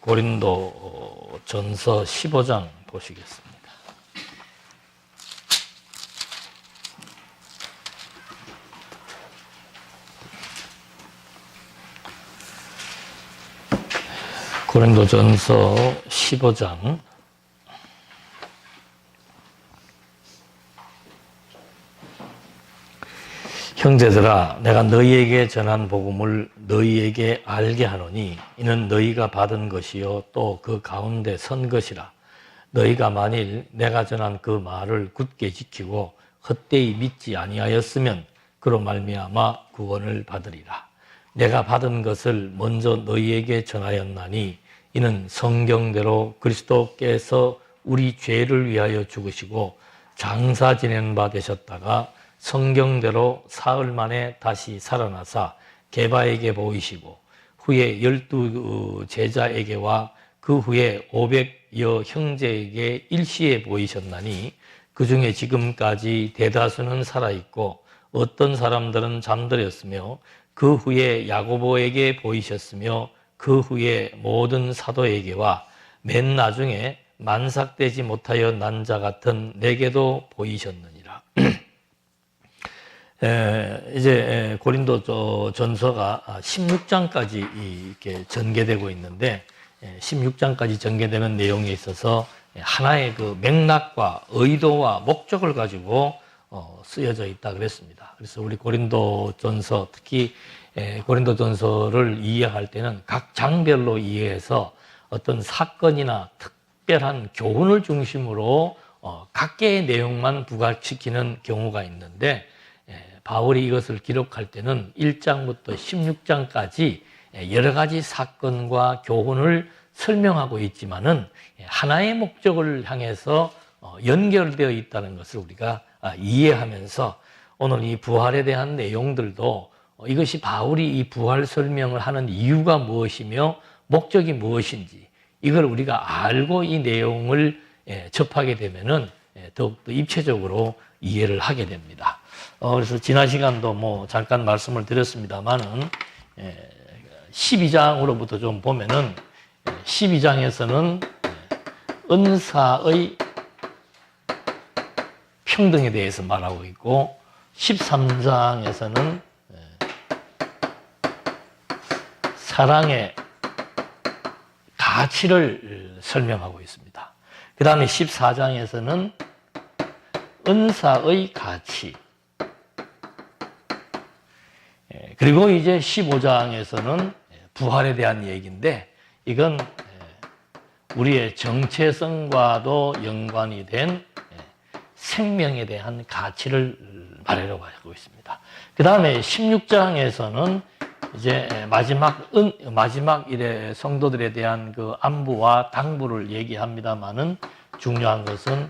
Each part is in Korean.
고린도 전서 15장 보시겠습니다. 고린도 전서 15장 형제들아, 내가 너희에게 전한 복음을 너희에게 알게 하노니 이는 너희가 받은 것이요 또 그 가운데 선 것이라. 너희가 만일 내가 전한 그 말을 굳게 지키고 헛되이 믿지 아니하였으면 그로 말미암아 구원을 받으리라. 내가 받은 것을 먼저 너희에게 전하였나니 이는 성경대로 그리스도께서 우리 죄를 위하여 죽으시고 장사 지낸 바 되셨다가 성경대로 사흘 만에 다시 살아나사 게바에게 보이시고 후에 12 제자에게와 그 후에 500여 형제에게 일시에 보이셨나니 그 중에 지금까지 대다수는 살아있고 어떤 사람들은 잠들었으며 그 후에 야고보에게 보이셨으며 그 후에 모든 사도에게와 맨 나중에 만삭되지 못하여 난 자 같은 내게도 보이셨느니라. 이제 고린도 전서가 16장까지 이렇게 전개되고 있는데 16장까지 전개되는 내용에 있어서 하나의 그 맥락과 의도와 목적을 가지고 쓰여져 있다 그랬습니다. 그래서 우리 고린도 전서, 특히 고린도 전서를 이해할 때는 각 장별로 이해해서 어떤 사건이나 특별한 교훈을 중심으로 각계의 내용만 부각시키는 경우가 있는데, 바울이 이것을 기록할 때는 1장부터 16장까지 여러 가지 사건과 교훈을 설명하고 있지만은 하나의 목적을 향해서 연결되어 있다는 것을 우리가 이해하면서 오늘 이 부활에 대한 내용들도 이것이 바울이 이 부활 설명을 하는 이유가 무엇이며 목적이 무엇인지 이걸 우리가 알고 이 내용을 접하게 되면은 더욱더 입체적으로 이해를 하게 됩니다. 그래서 지난 시간도 뭐 잠깐 말씀을 드렸습니다만은 12장으로부터 좀 보면은 12장에서는 은사의 평등에 대해서 말하고 있고 13장에서는 사랑의 가치를 설명하고 있습니다. 그 다음에 14장에서는 은사의 가치, 그리고 이제 15장에서는 부활에 대한 얘기인데 이건 우리의 정체성과도 연관이 된 생명에 대한 가치를 말하려고 하고 있습니다. 그 다음에 16장에서는 이제 마지막 일의 성도들에 대한 그 안부와 당부를 얘기합니다만은 중요한 것은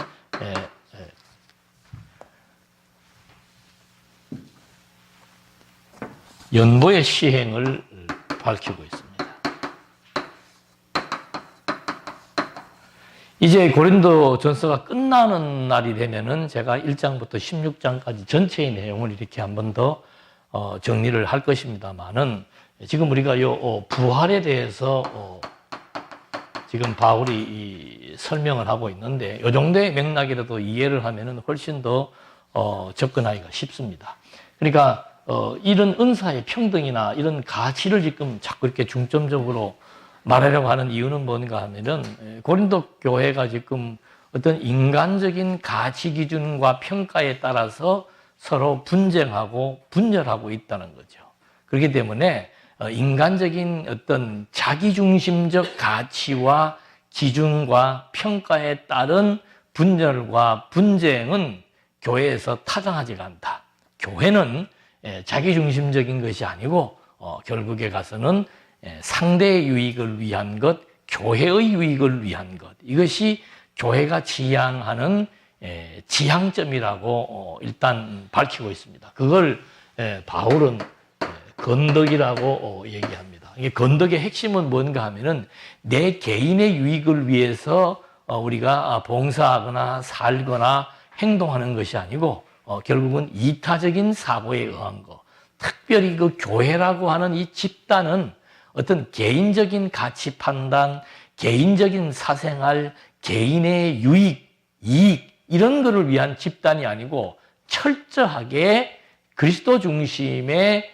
연보의 시행을 밝히고 있습니다. 이제 고린도 전서가 끝나는 날이 되면은 제가 1장부터 16장까지 전체의 내용을 이렇게 한 번 더 정리를 할 것입니다만은 지금 우리가 요 부활에 대해서 지금 바울이 설명을 하고 있는데 요 정도의 맥락이라도 이해를 하면은 훨씬 더 접근하기가 쉽습니다. 그러니까 이런 은사의 평등이나 이런 가치를 지금 자꾸 이렇게 중점적으로 말하려고 하는 이유는 뭔가 하면은 고린도 교회가 지금 어떤 인간적인 가치 기준과 평가에 따라서 서로 분쟁하고 분열하고 있다는 거죠. 그렇기 때문에 인간적인 어떤 자기중심적 가치와 기준과 평가에 따른 분열과 분쟁은 교회에서 타당하지가 않다. 교회는 자기중심적인 것이 아니고 결국에 가서는 상대의 유익을 위한 것, 교회의 유익을 위한 것, 이것이 교회가 지향하는 지향점이라고 일단 밝히고 있습니다. 그걸 바울은 건덕이라고 얘기합니다. 이게 건덕의 핵심은 뭔가 하면은 내 개인의 유익을 위해서 우리가 봉사하거나 살거나 행동하는 것이 아니고 결국은 이타적인 사고에 의한 것, 특별히 그 교회라고 하는 이 집단은 어떤 개인적인 가치 판단, 개인적인 사생활, 개인의 유익, 이익 이런 거를 위한 집단이 아니고 철저하게 그리스도 중심의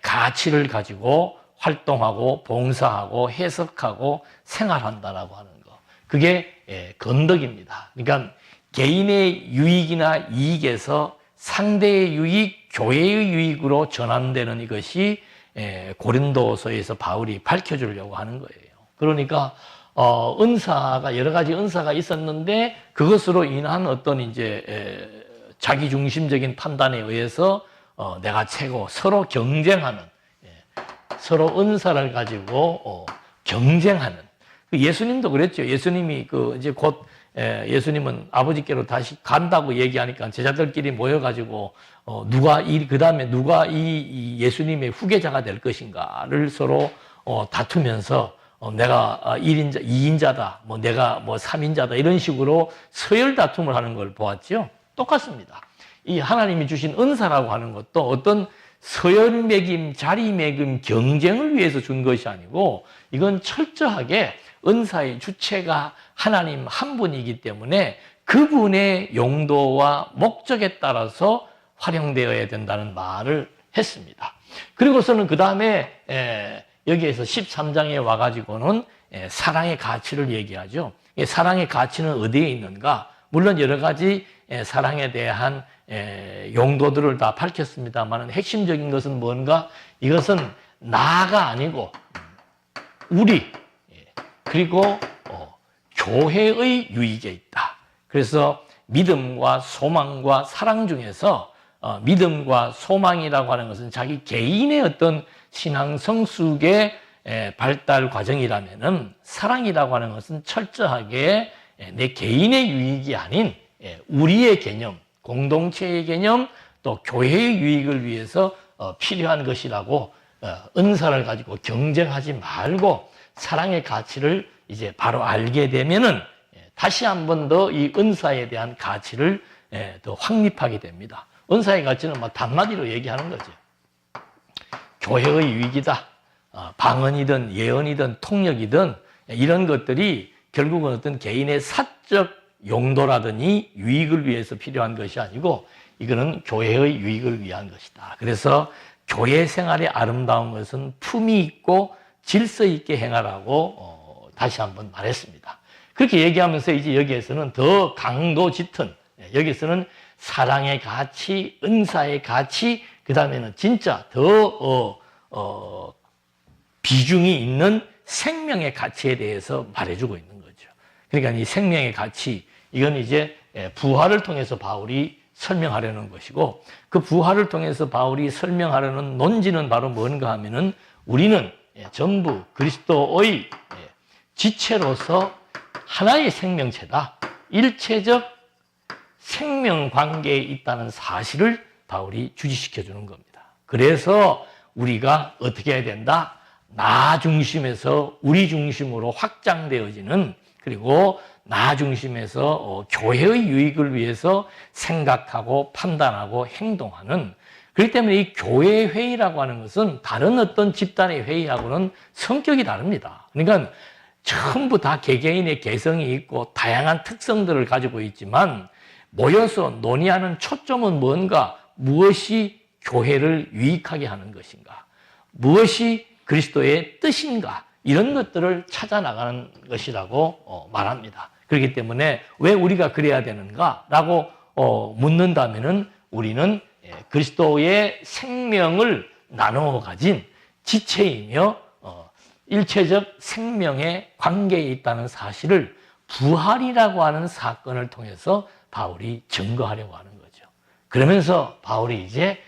가치를 가지고 활동하고 봉사하고 해석하고 생활한다라고 하는 거. 그게 건덕입니다. 그러니까 개인의 유익이나 이익에서 상대의 유익, 교회의 유익으로 전환되는 이것이 고린도서에서 바울이 밝혀주려고 하는 거예요. 그러니까 은사가 여러 가지 은사가 있었는데 그것으로 인한 어떤 이제 자기 중심적인 판단에 의해서 내가 최고 서로 경쟁하는 서로 은사를 가지고 경쟁하는 예수님도 그랬죠. 예수님이 이제 곧 예수님은 아버지께로 다시 간다고 얘기하니까 제자들끼리 모여가지고 그다음에 누가 이 예수님의 후계자가 될 것인가를 서로 다투면서 내가 1인자, 2인자다, 내가 3인자다 이런 식으로 서열 다툼을 하는 걸 보았죠. 똑같습니다. 이 하나님이 주신 은사라고 하는 것도 어떤 서열 매김, 자리 매김, 경쟁을 위해서 준 것이 아니고 이건 철저하게 은사의 주체가 하나님 한 분이기 때문에 그분의 용도와 목적에 따라서 활용되어야 된다는 말을 했습니다. 그리고서는 그 다음에 여기에서 13장에 와가지고는 사랑의 가치를 얘기하죠. 사랑의 가치는 어디에 있는가? 물론 여러 가지 사랑에 대한 용도들을 다 밝혔습니다만 핵심적인 것은 뭔가? 이것은 나가 아니고 우리 그리고 교회의 유익에 있다. 그래서 믿음과 소망과 사랑 중에서 믿음과 소망이라고 하는 것은 자기 개인의 어떤 신앙 성숙의 발달 과정이라면은 사랑이라고 하는 것은 철저하게 내 개인의 유익이 아닌 우리의 개념, 공동체의 개념, 또 교회의 유익을 위해서 필요한 것이라고 은사를 가지고 경쟁하지 말고 사랑의 가치를 이제 바로 알게 되면은 다시 한 번 더 이 은사에 대한 가치를 더 확립하게 됩니다. 은사의 가치는 단마디로 얘기하는 거죠. 교회의 유익이다. 방언이든 예언이든 통역이든 이런 것들이 결국은 어떤 개인의 사적 용도라든지 유익을 위해서 필요한 것이 아니고 이거는 교회의 유익을 위한 것이다. 그래서 교회 생활의 아름다운 것은 품위 있고 질서 있게 행하라고 다시 한번 말했습니다. 그렇게 얘기하면서 이제 여기에서는 더 강도 짙은 여기서는 사랑의 가치, 은사의 가치, 그 다음에는 진짜 더 비중이 있는 생명의 가치에 대해서 말해주고 있는 거죠. 그러니까 이 생명의 가치, 이건 이제 부활을 통해서 바울이 설명하려는 것이고 그 부활을 통해서 바울이 설명하려는 논지는 바로 뭔가 하면은 우리는 전부 그리스도의 지체로서 하나의 생명체다. 일체적 생명 관계에 있다는 사실을 바울이 주지시켜 주는 겁니다. 그래서 우리가 어떻게 해야 된다? 나 중심에서 우리 중심으로 확장되어지는 그리고 나 중심에서 교회의 유익을 위해서 생각하고 판단하고 행동하는 그렇기 때문에 이 교회 회의라고 하는 것은 다른 어떤 집단의 회의하고는 성격이 다릅니다. 그러니까 전부 다 개개인의 개성이 있고 다양한 특성들을 가지고 있지만 모여서 논의하는 초점은 뭔가 무엇이 교회를 유익하게 하는 것인가 무엇이 그리스도의 뜻인가 이런 것들을 찾아 나가는 것이라고 말합니다. 그렇기 때문에 왜 우리가 그래야 되는가라고 묻는다면은 우리는 그리스도의 생명을 나누어 가진 지체이며 일체적 생명의 관계에 있다는 사실을 부활이라고 하는 사건을 통해서 바울이 증거하려고 하는 거죠. 그러면서 바울이 이제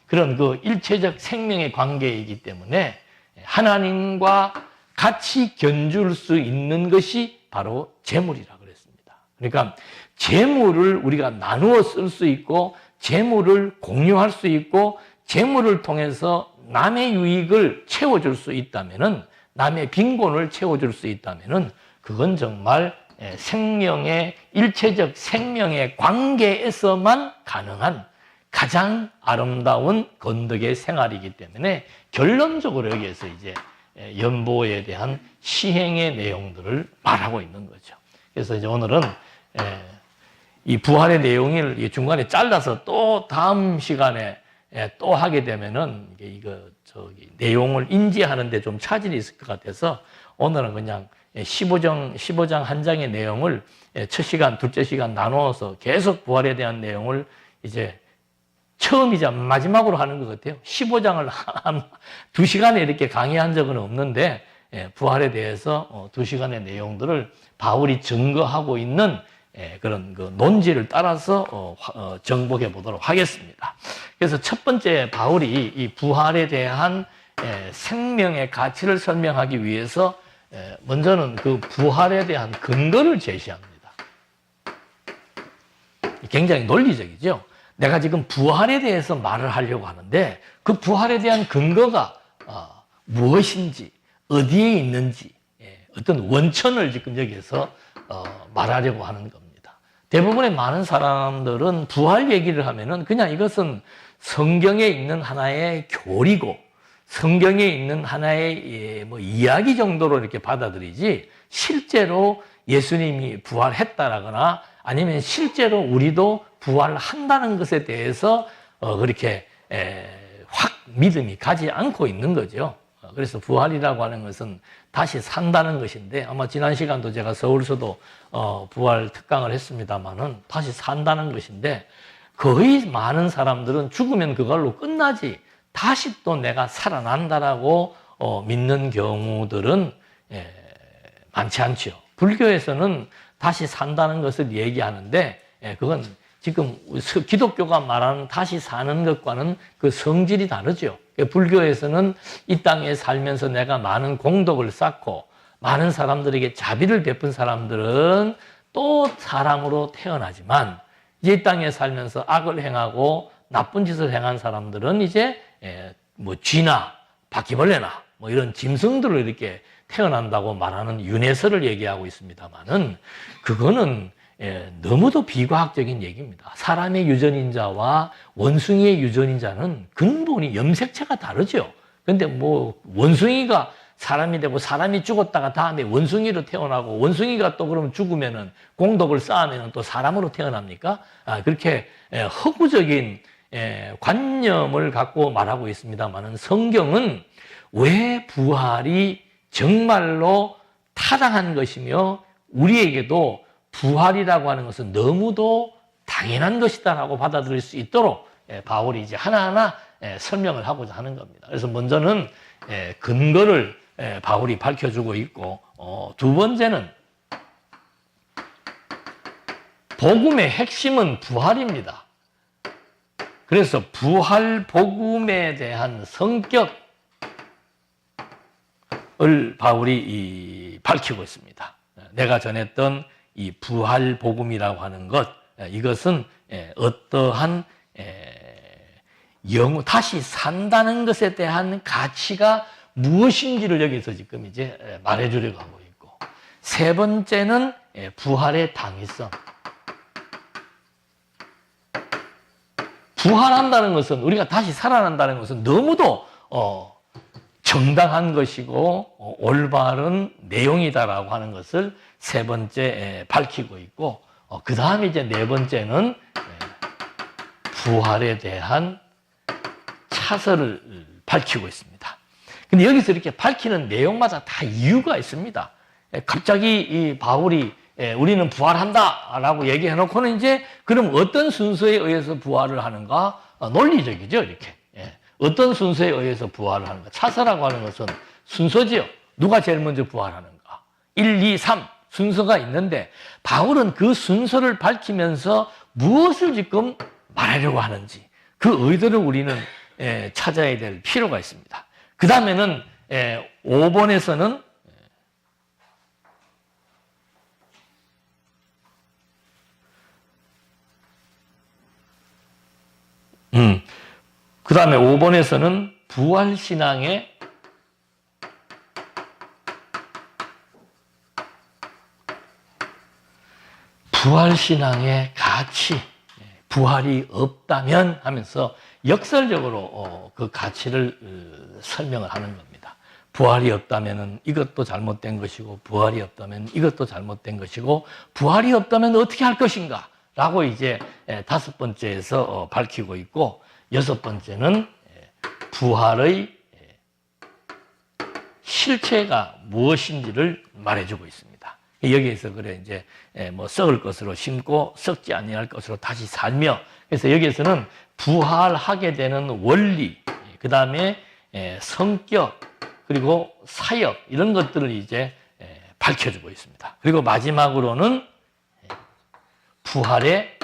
그런 그 일체적 생명의 관계이기 때문에 하나님과 같이 견줄 수 있는 것이 바로 재물이라고 그랬습니다. 그러니까 재물을 우리가 나누어 쓸 수 있고 재물을 공유할 수 있고 재물을 통해서 남의 유익을 채워줄 수 있다면은 남의 빈곤을 채워줄 수 있다면은 그건 정말 생명의 일체적 생명의 관계에서만 가능한 가장 아름다운 건덕의 생활이기 때문에 결론적으로 여기에서 이제 연보에 대한 시행의 내용들을 말하고 있는 거죠. 그래서 이제 오늘은 이 부활의 내용을 중간에 잘라서 또 다음 시간에 또 하게 되면은 내용을 인지하는데 좀 차질이 있을 것 같아서 오늘은 그냥 15장 한 장의 내용을 첫 시간, 둘째 시간 나누어서 계속 부활에 대한 내용을 이제 처음이자 마지막으로 하는 것 같아요. 15장을 한 2시간에 이렇게 강의한 적은 없는데 부활에 대해서 2시간의 내용들을 바울이 증거하고 있는 그런 그 논지를 따라서 정복해 보도록 하겠습니다. 그래서 첫 번째 바울이 이 부활에 대한 생명의 가치를 설명하기 위해서 먼저는 그 부활에 대한 근거를 제시합니다. 굉장히 논리적이죠. 내가 지금 부활에 대해서 말을 하려고 하는데 그 부활에 대한 근거가 무엇인지, 어디에 있는지, 어떤 원천을 지금 여기에서 말하려고 하는 겁니다. 대부분의 많은 사람들은 부활 얘기를 하면은 그냥 이것은 성경에 있는 하나의 교리고 성경에 있는 하나의 이야기 정도로 이렇게 받아들이지 실제로 예수님이 부활했다라거나 아니면 실제로 우리도 부활한다는 것에 대해서 그렇게 확 믿음이 가지 않고 있는 거죠. 그래서 부활이라고 하는 것은 다시 산다는 것인데 아마 지난 시간도 제가 서울서도 부활 특강을 했습니다마는 다시 산다는 것인데 거의 많은 사람들은 죽으면 그걸로 끝나지 다시 또 내가 살아난다라고 믿는 경우들은 많지 않죠. 불교에서는 다시 산다는 것을 얘기하는데 그건 지금 기독교가 말하는 다시 사는 것과는 그 성질이 다르죠. 불교에서는 이 땅에 살면서 내가 많은 공덕을 쌓고 많은 사람들에게 자비를 베푼 사람들은 또 사람으로 태어나지만 이제 이 땅에 살면서 악을 행하고 나쁜 짓을 행한 사람들은 이제 쥐나 바퀴벌레나 이런 짐승들로 이렇게 태어난다고 말하는 윤회설을 얘기하고 있습니다만은 그거는 너무도 비과학적인 얘기입니다. 사람의 유전인자와 원숭이의 유전인자는 근본이 염색체가 다르죠. 근데 원숭이가 사람이 되고 사람이 죽었다가 다음에 원숭이로 태어나고 원숭이가 또 그러면 죽으면은 공덕을 쌓으면은 또 사람으로 태어납니까? 그렇게 허구적인 관념을 갖고 말하고 있습니다만은 성경은 왜 부활이 정말로 타당한 것이며 우리에게도 부활이라고 하는 것은 너무도 당연한 것이다라고 받아들일 수 있도록 바울이 이제 하나하나 설명을 하고자 하는 겁니다. 그래서 먼저는 근거를 바울이 밝혀주고 있고 두 번째는 복음의 핵심은 부활입니다. 그래서 부활 복음에 대한 성격을 바울이 밝히고 있습니다. 내가 전했던 이 부활 복음이라고 하는 것, 이것은 어떠한 다시 산다는 것에 대한 가치가 무엇인지를 여기서 지금 이제 말해주려고 하고 있고, 세 번째는 부활의 당위성. 부활한다는 것은, 우리가 다시 살아난다는 것은 너무도 정당한 것이고 올바른 내용이다라고 하는 것을 세 번째 밝히고 있고, 그 다음에 이제 네 번째는 부활에 대한 차설을 밝히고 있습니다. 근데 여기서 이렇게 밝히는 내용마다 다 이유가 있습니다. 갑자기 이 바울이 우리는 부활한다라고 얘기해놓고는 이제 그럼 어떤 순서에 의해서 부활을 하는가? 논리적이죠, 이렇게. 어떤 순서에 의해서 부활을 하는가? 차서라고 하는 것은 순서지요. 누가 제일 먼저 부활하는가? 1, 2, 3 순서가 있는데 바울은 그 순서를 밝히면서 무엇을 지금 말하려고 하는지 그 의도를 우리는 찾아야 될 필요가 있습니다. 그 다음에는 5번에서는 그 다음에 5번에서는 부활신앙의 가치, 부활이 없다면 하면서 역설적으로 그 가치를 설명을 하는 겁니다. 부활이 없다면 이것도 잘못된 것이고, 부활이 없다면 이것도 잘못된 것이고, 부활이 없다면 어떻게 할 것인가? 라고 이제 5번째에서 밝히고 있고, 6번째는 부활의 실체가 무엇인지를 말해주고 있습니다. 여기에서 그래 이제 뭐 썩을 것으로 심고 썩지 아니할 것으로 다시 살며, 그래서 여기에서는 부활하게 되는 원리, 그 다음에 성격, 그리고 사역, 이런 것들을 이제 밝혀주고 있습니다. 그리고 마지막으로는 부활의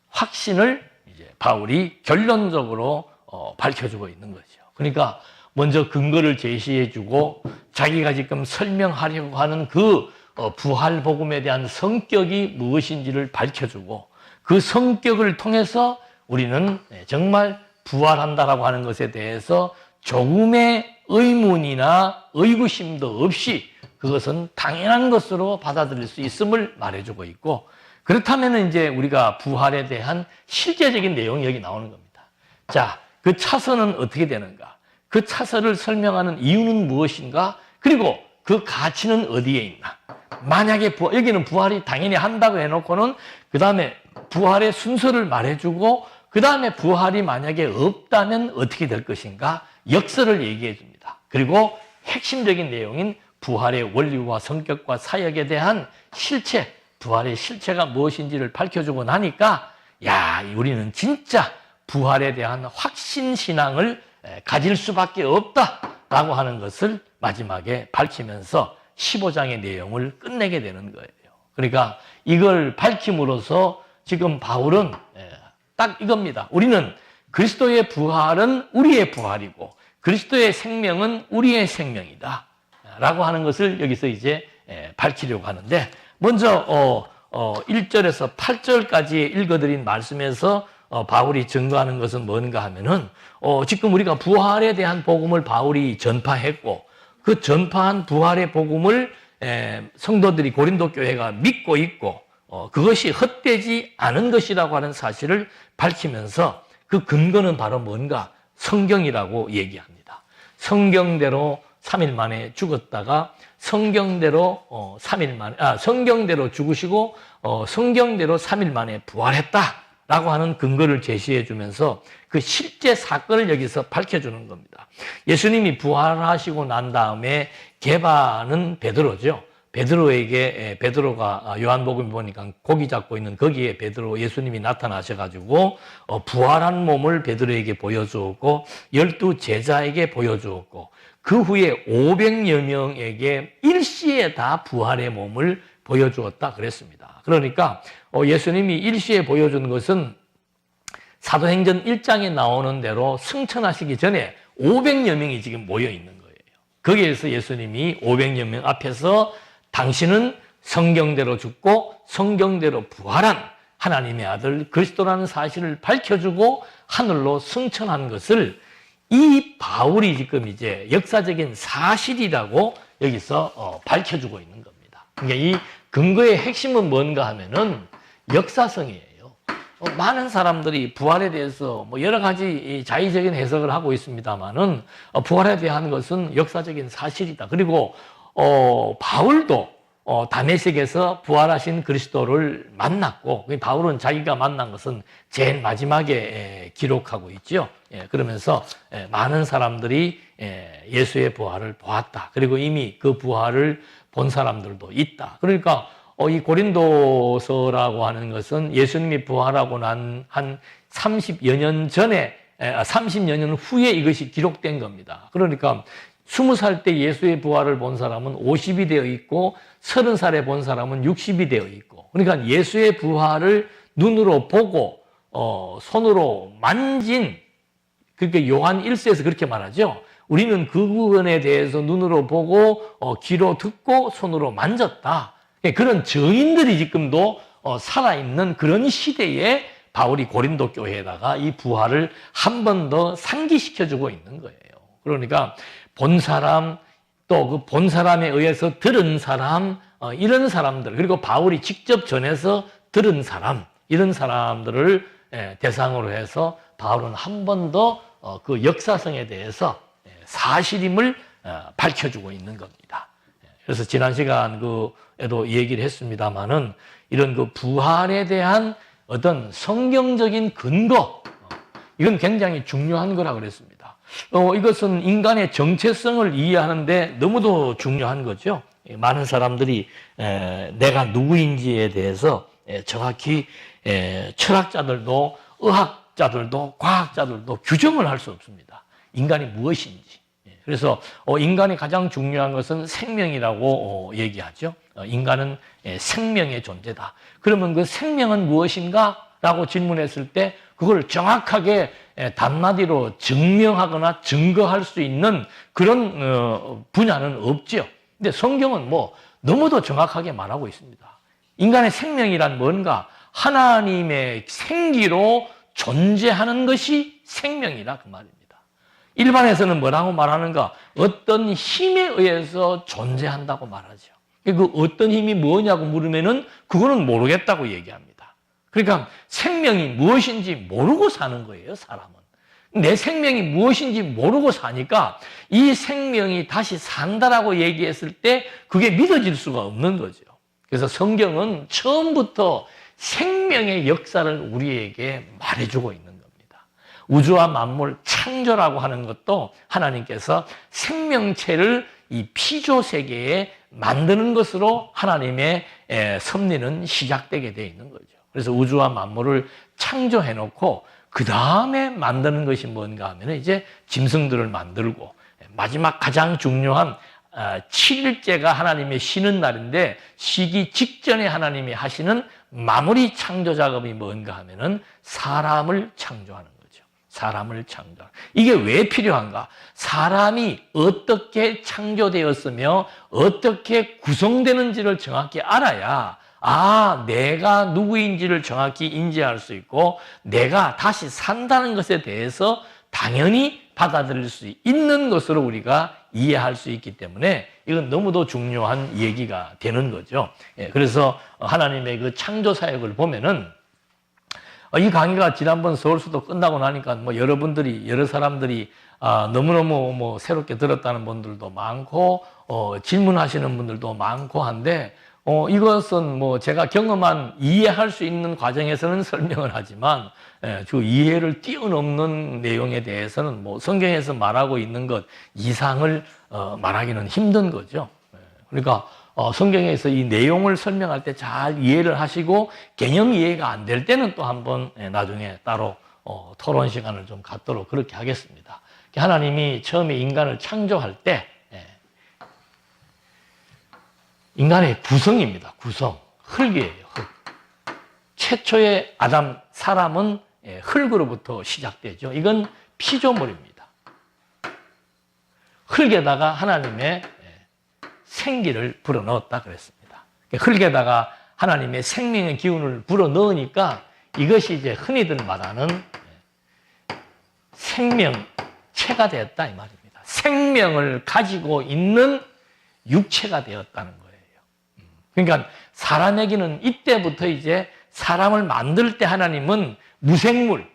확신을 이제 바울이 결론적으로 밝혀주고 있는 거죠. 그러니까 먼저 근거를 제시해주고 자기가 지금 설명하려고 하는 그 부활 복음에 대한 성격이 무엇인지를 밝혀주고, 그 성격을 통해서 우리는 정말 부활한다라고 하는 것에 대해서 조금의 의문이나 의구심도 없이 그것은 당연한 것으로 받아들일 수 있음을 말해주고 있고, 그렇다면 이제 우리가 부활에 대한 실제적인 내용이 여기 나오는 겁니다. 자, 그 차선은 어떻게 되는가? 그 차선을 설명하는 이유는 무엇인가? 그리고 그 가치는 어디에 있나? 만약에 여기는 부활이 당연히 한다고 해놓고는 그 다음에 부활의 순서를 말해주고, 그 다음에 부활이 만약에 없다면 어떻게 될 것인가? 역설을 얘기해 줍니다. 그리고 핵심적인 내용인 부활의 원리와 성격과 사역에 대한 실체, 부활의 실체가 무엇인지를 밝혀주고 나니까, 야, 우리는 진짜 부활에 대한 확신신앙을 가질 수밖에 없다라고 하는 것을 마지막에 밝히면서 15장의 내용을 끝내게 되는 거예요. 그러니까 이걸 밝힘으로써 지금 바울은 딱 이겁니다. 우리는 그리스도의 부활은 우리의 부활이고 그리스도의 생명은 우리의 생명이다 라고 하는 것을 여기서 이제 밝히려고 하는데, 먼저 1절에서 8절까지 읽어드린 말씀에서 바울이 증거하는 것은 뭔가 하면은 지금 우리가 부활에 대한 복음을 바울이 전파했고, 그 전파한 부활의 복음을 성도들이 고린도 교회가 믿고 있고, 그것이 헛되지 않은 것이라고 하는 사실을 밝히면서 그 근거는 바로 뭔가? 성경이라고 얘기합니다. 성경대로 3일 만에 죽었다가 성경대로 3일 만에 성경대로 죽으시고 성경대로 3일 만에 부활했다라고 하는 근거를 제시해 주면서 그 실제 사건을 여기서 밝혀주는 겁니다. 예수님이 부활하시고 난 다음에 게바는 베드로죠. 베드로가 요한복음 보니까 고기 잡고 있는 거기에 예수님이 나타나셔가지고 부활한 몸을 베드로에게 보여주었고 12 제자에게 보여주었고, 그 후에 500여 명에게 일시에 다 부활의 몸을 보여주었다 그랬습니다. 그러니까 예수님이 일시에 보여준 것은 사도행전 1장에 나오는 대로 승천하시기 전에 500여 명이 지금 모여 있는 거예요. 거기에서 예수님이 500여 명 앞에서 당신은 성경대로 죽고 성경대로 부활한 하나님의 아들 그리스도라는 사실을 밝혀주고 하늘로 승천한 것을 이 바울이 지금 이제 역사적인 사실이라고 여기서 밝혀주고 있는 겁니다. 그러니까 이 근거의 핵심은 뭔가 하면은 역사성이에요. 많은 사람들이 부활에 대해서 뭐 여러 가지 자의적인 해석을 하고 있습니다만은 부활에 대한 것은 역사적인 사실이다. 그리고 바울도 다메섹에서 부활하신 그리스도를 만났고, 바울은 자기가 만난 것은 제일 마지막에 기록하고 있죠. 그러면서 많은 사람들이 예수의 부활을 보았다. 그리고 이미 그 부활을 본 사람들도 있다. 그러니까 이 고린도서라고 하는 것은 예수님이 부활하고 난 한 30여 년 전에, 30여 년 후에 이것이 기록된 겁니다. 그러니까 20살 때 예수의 부활을 본 사람은 50이 되어 있고 30살에 본 사람은 60이 되어 있고, 그러니까 예수의 부활을 눈으로 보고 손으로 만진, 그러니까 요한 1서에서 그렇게 말하죠. 우리는 그 부분에 대해서 눈으로 보고 귀로 듣고 손으로 만졌다. 그런 증인들이 지금도 살아있는 그런 시대에 바울이 고린도 교회에다가 이 부활을 한 번 더 상기시켜주고 있는 거예요. 그러니까 본 사람, 또 그 본 사람에 의해서 들은 사람, 이런 사람들, 그리고 바울이 직접 전해서 들은 사람, 이런 사람들을 대상으로 해서 바울은 한 번 더 그 역사성에 대해서 사실임을 밝혀주고 있는 겁니다. 그래서 지난 시간에도 얘기를 했습니다만은 이런 그 부활에 대한 어떤 성경적인 근거, 이건 굉장히 중요한 거라 그랬습니다. 이것은 인간의 정체성을 이해하는데 너무도 중요한 거죠. 많은 사람들이 내가 누구인지에 대해서 정확히 철학자들도 의학자들도 과학자들도 규정을 할 수 없습니다. 인간이 무엇인지. 그래서 인간이 가장 중요한 것은 생명이라고 얘기하죠. 인간은 생명의 존재다. 그러면 그 생명은 무엇인가? 라고 질문했을 때 그걸 정확하게 단마디로 증명하거나 증거할 수 있는 그런 분야는 없죠. 근데 성경은 너무도 정확하게 말하고 있습니다. 인간의 생명이란 뭔가? 하나님의 생기로 존재하는 것이 생명이라 그 말입니다. 일반에서는 뭐라고 말하는가? 어떤 힘에 의해서 존재한다고 말하죠. 그 어떤 힘이 뭐냐고 물으면은 그거는 모르겠다고 얘기합니다. 그러니까 생명이 무엇인지 모르고 사는 거예요, 사람은. 내 생명이 무엇인지 모르고 사니까 이 생명이 다시 산다라고 얘기했을 때 그게 믿어질 수가 없는 거죠. 그래서 성경은 처음부터 생명의 역사를 우리에게 말해주고 있는 겁니다. 우주와 만물 창조라고 하는 것도 하나님께서 생명체를 이 피조 세계에 만드는 것으로 하나님의 섭리는 시작되게 되어 있는 거죠. 그래서 우주와 만물을 창조해 놓고 그 다음에 만드는 것이 뭔가 하면 이제 짐승들을 만들고 마지막 가장 중요한 7일째가 하나님의 쉬는 날인데 쉬기 직전에 하나님이 하시는 마무리 창조 작업이 뭔가 하면은 사람을 창조하는 거죠. 사람을 창조하는. 이게 왜 필요한가? 사람이 어떻게 창조되었으며 어떻게 구성되는지를 정확히 알아야 내가 누구인지를 정확히 인지할 수 있고 내가 다시 산다는 것에 대해서 당연히 받아들일 수 있는 것으로 우리가 이해할 수 있기 때문에 이건 너무도 중요한 얘기가 되는 거죠. 그래서 하나님의 그 창조 사역을 보면은 이 강의가 지난번 서울수도 끝나고 나니까 여러분들이 여러 사람들이 너무너무 새롭게 들었다는 분들도 많고 질문하시는 분들도 많고 한데 이것은 제가 경험한 이해할 수 있는 과정에서는 설명을 하지만 그 이해를 뛰어넘는 내용에 대해서는 성경에서 말하고 있는 것 이상을 말하기는 힘든 거죠. 그러니까 성경에서 이 내용을 설명할 때 잘 이해를 하시고 개념 이해가 안 될 때는 또 한번 나중에 따로 토론 시간을 좀 갖도록 그렇게 하겠습니다. 하나님이 처음에 인간을 창조할 때 인간의 구성입니다. 구성. 흙이에요. 흙. 최초의 아담, 사람은 흙으로부터 시작되죠. 이건 피조물입니다. 흙에다가 하나님의 생기를 불어넣었다 그랬습니다. 흙에다가 하나님의 생명의 기운을 불어넣으니까 이것이 이제 흔히들 말하는 생명체가 되었다 이 말입니다. 생명을 가지고 있는 육체가 되었다는 거예요. 그러니까 사람에게는 이때부터 이제 사람을 만들 때 하나님은 무생물,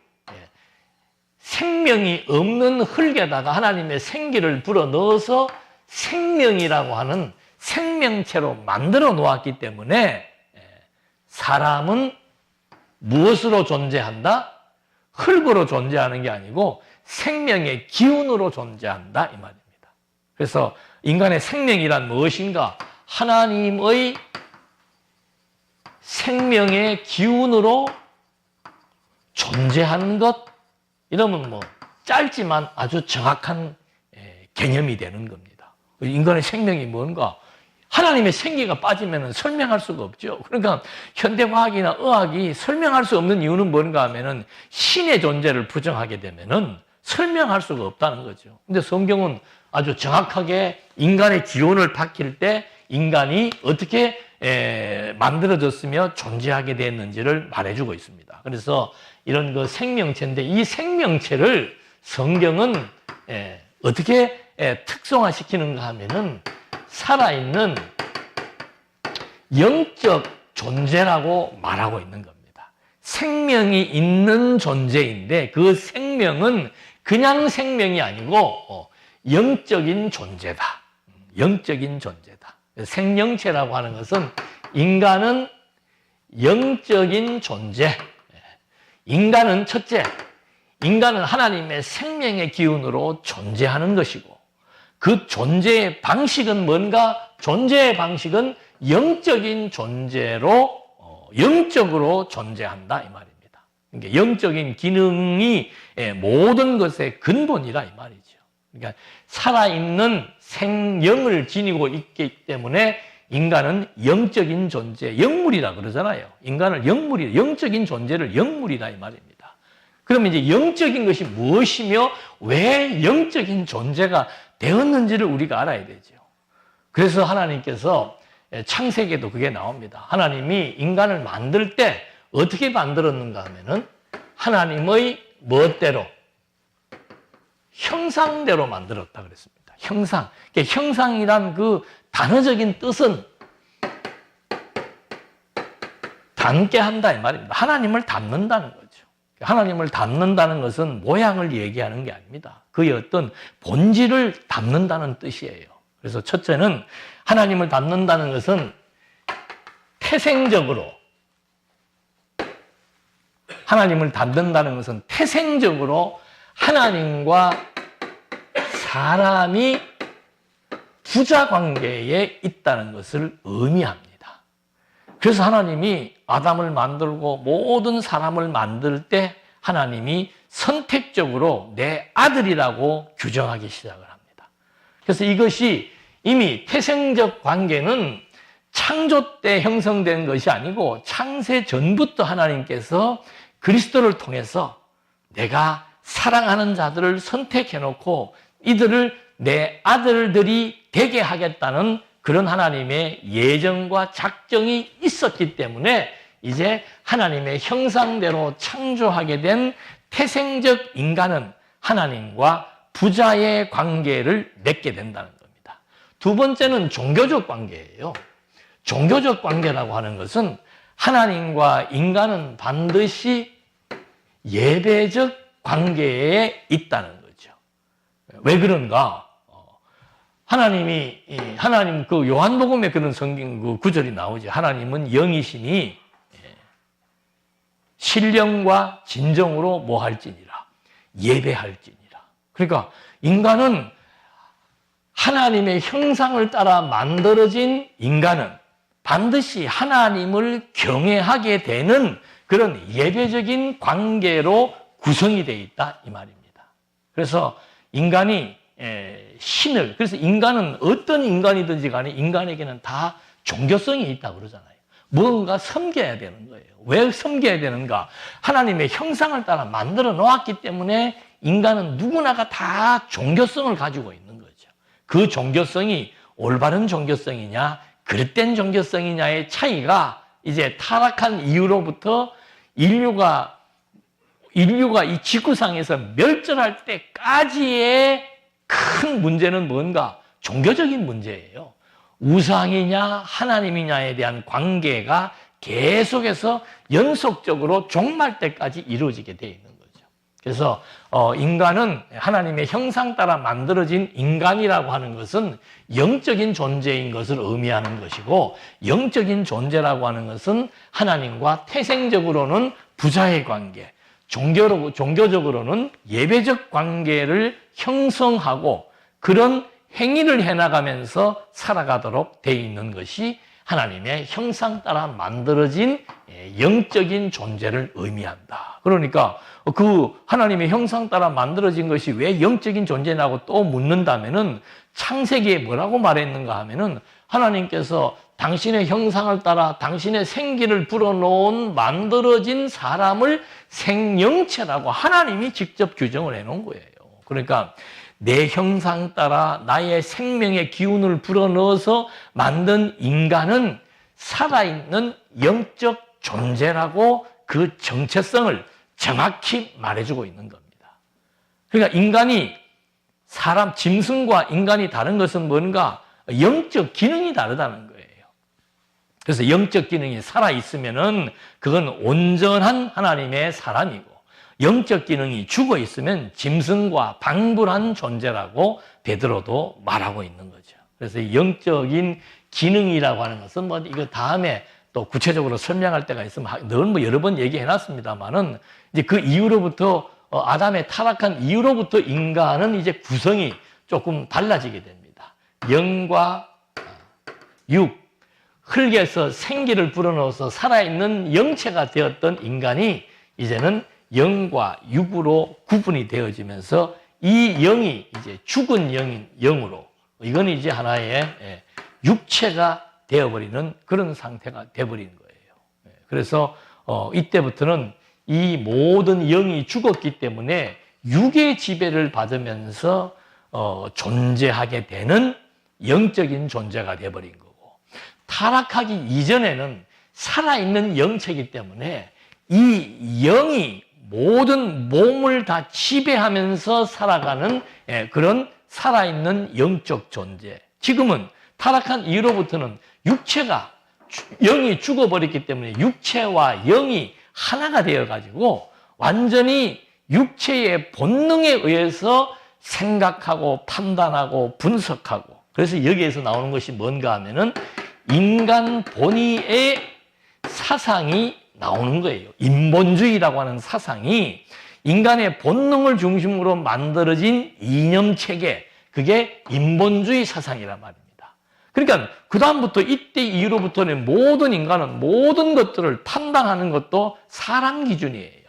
생명이 없는 흙에다가 하나님의 생기를 불어넣어서 생명이라고 하는 생명체로 만들어 놓았기 때문에 사람은 무엇으로 존재한다? 흙으로 존재하는 게 아니고 생명의 기운으로 존재한다 이 말입니다. 그래서 인간의 생명이란 무엇인가? 하나님의 생명의 기운으로 존재하는 것, 이러면 짧지만 아주 정확한 개념이 되는 겁니다. 인간의 생명이 뭔가? 하나님의 생기가 빠지면 설명할 수가 없죠. 그러니까 현대과학이나 의학이 설명할 수 없는 이유는 뭔가 하면은 신의 존재를 부정하게 되면은 설명할 수가 없다는 거죠. 근데 성경은 아주 정확하게 인간의 기운을 밝힐 때 인간이 어떻게 만들어졌으며 존재하게 됐는지를 말해주고 있습니다. 그래서 이런 그 생명체인데 이 생명체를 성경은 어떻게 특성화시키는가 하면은 살아있는 영적 존재라고 말하고 있는 겁니다. 생명이 있는 존재인데 그 생명은 그냥 생명이 아니고 영적인 존재다. 영적인 존재다. 생명체라고 하는 것은 인간은 영적인 존재. 인간은 첫째, 인간은 하나님의 생명의 기운으로 존재하는 것이고 그 존재의 방식은 뭔가? 존재의 방식은 영적인 존재로 영적으로 존재한다 이 말입니다. 그러니까 영적인 기능이 모든 것의 근본이라 이 말이죠. 그러니까 살아있는 생명을 지니고 있기 때문에 인간은 영적인 존재, 영물이라 그러잖아요. 인간을 영물이, 영적인 존재를 영물이라 이 말입니다. 그러면 이제 영적인 것이 무엇이며 왜 영적인 존재가 되었는지를 우리가 알아야 되죠. 그래서 하나님께서 창세기에도 그게 나옵니다. 하나님이 인간을 만들 때 어떻게 만들었는가 하면은 하나님의 멋대로, 형상대로 만들었다 그랬습니다. 형상. 그러니까 형상이란 그 단어적인 뜻은 닮게 한다 이 말입니다. 하나님을 닮는다는 거죠. 하나님을 닮는다는 것은 모양을 얘기하는 게 아닙니다. 그의 어떤 본질을 닮는다는 뜻이에요. 그래서 첫째는 하나님을 닮는다는 것은 태생적으로, 하나님을 닮는다는 것은 태생적으로 하나님과 사람이 부자 관계에 있다는 것을 의미합니다. 그래서 하나님이 아담을 만들고 모든 사람을 만들 때 하나님이 선택적으로 내 아들이라고 규정하기 시작을 합니다. 그래서 이것이 이미 태생적 관계는 창조 때 형성된 것이 아니고 창세 전부터 하나님께서 그리스도를 통해서 내가 사랑하는 자들을 선택해놓고 이들을 내 아들들이 되게 하겠다는 그런 하나님의 예정과 작정이 있었기 때문에 이제 하나님의 형상대로 창조하게 된 태생적 인간은 하나님과 부자의 관계를 맺게 된다는 겁니다. 두 번째는 종교적 관계예요. 종교적 관계라고 하는 것은 하나님과 인간은 반드시 예배적 관계에 있다는 거죠. 왜 그런가? 하나님 그 요한복음에 그런 성경 그 구절이 나오죠. 하나님은 영이시니 신령과 진정으로 뭐 할지니라. 예배할지니라. 그러니까 인간은 하나님의 형상을 따라 만들어진 인간은 반드시 하나님을 경외하게 되는 그런 예배적인 관계로 구성이 되어 있다 이 말입니다. 그래서 인간이 신을, 그래서 인간은 어떤 인간이든지 간에 인간에게는 다 종교성이 있다고 그러잖아요. 뭔가 섬겨야 되는 거예요. 왜 섬겨야 되는가? 하나님의 형상을 따라 만들어 놓았기 때문에 인간은 누구나가 다 종교성을 가지고 있는 거죠. 그 종교성이 올바른 종교성이냐, 그릇된 종교성이냐의 차이가 이제 타락한 이후로부터 인류가 이 지구상에서 멸절할 때까지의 큰 문제는 뭔가? 종교적인 문제예요. 우상이냐 하나님이냐에 대한 관계가 계속해서 연속적으로 종말 때까지 이루어지게 되어 있는 거죠. 그래서 인간은 하나님의 형상 따라 만들어진 인간이라고 하는 것은 영적인 존재인 것을 의미하는 것이고, 영적인 존재라고 하는 것은 하나님과 태생적으로는 부자의 관계, 종교적으로는 예배적 관계를 형성하고 그런 행위를 해나가면서 살아가도록 되어 있는 것이 하나님의 형상 따라 만들어진 영적인 존재를 의미한다. 그러니까 그 하나님의 형상 따라 만들어진 것이 왜 영적인 존재냐고 또 묻는다면은 창세기에 뭐라고 말했는가 하면은 하나님께서 당신의 형상을 따라 당신의 생기를 불어넣은 만들어진 사람을 생명체라고 하나님이 직접 규정을 해놓은 거예요. 그러니까 내 형상 따라 나의 생명의 기운을 불어넣어서 만든 인간은 살아있는 영적 존재라고 그 정체성을 정확히 말해주고 있는 겁니다. 그러니까 인간이 짐승과 인간이 다른 것은 뭔가? 영적 기능이 다르다는 거예요. 그래서 영적 기능이 살아있으면은 그건 온전한 하나님의 사람이고, 영적 기능이 죽어 있으면 짐승과 방불한 존재라고 베드로도 말하고 있는 거죠. 그래서 이 영적인 기능이라고 하는 것은 뭐 이거 다음에 또 구체적으로 설명할 때가 있으면 늘 뭐 여러 번 얘기해 놨습니다만은 이제 그 이후로부터 아담의 타락한 이후로부터 인간은 이제 구성이 조금 달라지게 됩니다. 영과 육, 흙에서 생기를 불어넣어서 살아있는 영체가 되었던 인간이 이제는 영과 육으로 구분이 되어지면서 이 영이 이제 죽은 영인 영으로, 이건 이제 하나의 육체가 되어버리는 그런 상태가 되어버린 거예요. 그래서 이때부터는 이 모든 영이 죽었기 때문에 육의 지배를 받으면서 존재하게 되는 영적인 존재가 되어버린 거고, 타락하기 이전에는 살아있는 영체이기 때문에 이 영이 모든 몸을 다 지배하면서 살아가는 그런 살아있는 영적 존재. 지금은 타락한 이후로부터는 육체가, 영이 죽어버렸기 때문에 육체와 영이 하나가 되어가지고 완전히 육체의 본능에 의해서 생각하고 판단하고 분석하고, 그래서 여기에서 나오는 것이 뭔가 하면은 인간 본의의 사상이 나오는 거예요. 인본주의라고 하는 사상이 인간의 본능을 중심으로 만들어진 이념체계, 그게 인본주의 사상이란 말입니다. 그러니까 그 다음부터 이때 이후로부터는 모든 인간은 모든 것들을 판단하는 것도 사람 기준이에요.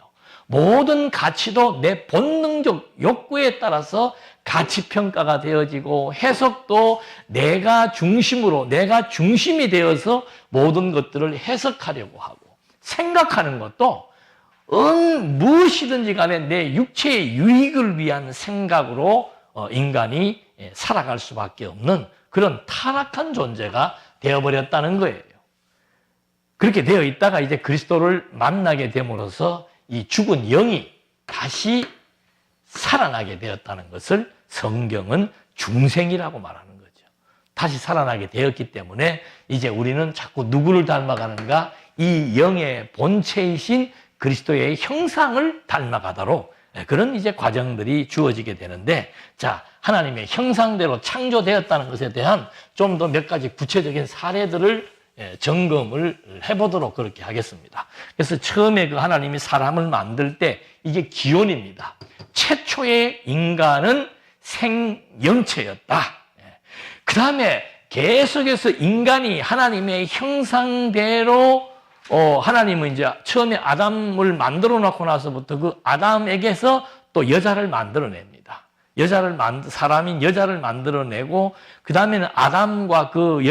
모든 가치도 내 본능적 욕구에 따라서 가치 평가가 되어지고 해석도 내가 중심으로, 내가 중심이 되어서 모든 것들을 해석하려고 하고, 생각하는 것도 무엇이든지 간에 내 육체의 유익을 위한 생각으로 인간이 살아갈 수밖에 없는 그런 타락한 존재가 되어버렸다는 거예요. 그렇게 되어 있다가 이제 그리스도를 만나게 됨으로써 이 죽은 영이 다시 살아나게 되었다는 것을 성경은 중생이라고 말하는 거죠. 다시 살아나게 되었기 때문에 이제 우리는 자꾸 누구를 닮아가는가? 이 영의 본체이신 그리스도의 형상을 닮아가도록 그런 이제 과정들이 주어지게 되는데, 자, 하나님의 형상대로 창조되었다는 것에 대한 좀 더 몇 가지 구체적인 사례들을 점검을 해보도록 그렇게 하겠습니다. 그래서 처음에 그 하나님이 사람을 만들 때 이게 기원입니다. 최초의 인간은 생영체였다. 그 다음에 계속해서 인간이 하나님의 형상대로 하나님은 이제 처음에 아담을 만들어 놓고 나서부터 그 아담에게서 또 여자를 만들어냅니다. 사람인 여자를 만들어내고, 그 다음에는 아담과 그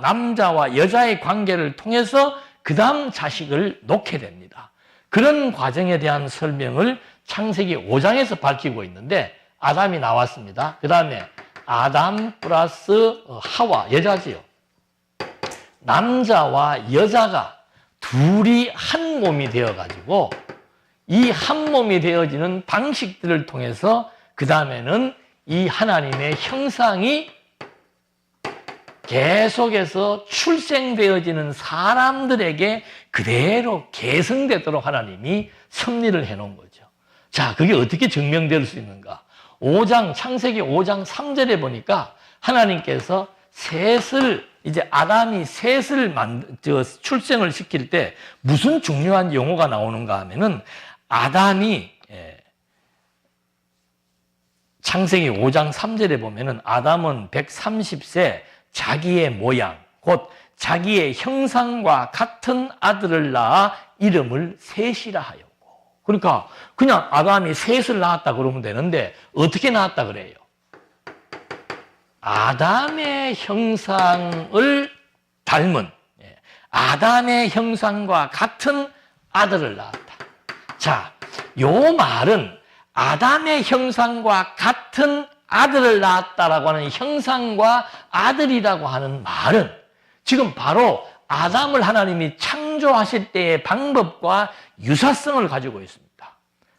남자와 여자의 관계를 통해서 그 다음 자식을 놓게 됩니다. 그런 과정에 대한 설명을 창세기 5장에서 밝히고 있는데, 아담이 나왔습니다. 그 다음에 아담 플러스 하와, 여자지요. 남자와 여자가 둘이 한 몸이 되어가지고 이 한 몸이 되어지는 방식들을 통해서 그 다음에는 이 하나님의 형상이 계속해서 출생되어지는 사람들에게 그대로 계승되도록 하나님이 섭리를 해놓은 거죠. 자, 그게 어떻게 증명될 수 있는가? 창세기 5장 3절에 보니까 하나님께서 이제 아담이 셋을 출생을 시킬 때 무슨 중요한 용어가 나오는가 하면은, 아담이 창세기 5장 3절에 보면은 아담은 130세 자기의 모양, 곧 자기의 형상과 같은 아들을 낳아 이름을 셋이라 하였고. 그러니까 그냥 아담이 셋을 낳았다 그러면 되는데 어떻게 낳았다 그래요? 아담의 형상을 닮은, 아담의 형상과 같은 아들을 낳았다. 자, 요 말은 아담의 형상과 같은 아들을 낳았다라고 하는 형상과 아들이라고 하는 말은 지금 바로 아담을 하나님이 창조하실 때의 방법과 유사성을 가지고 있습니다.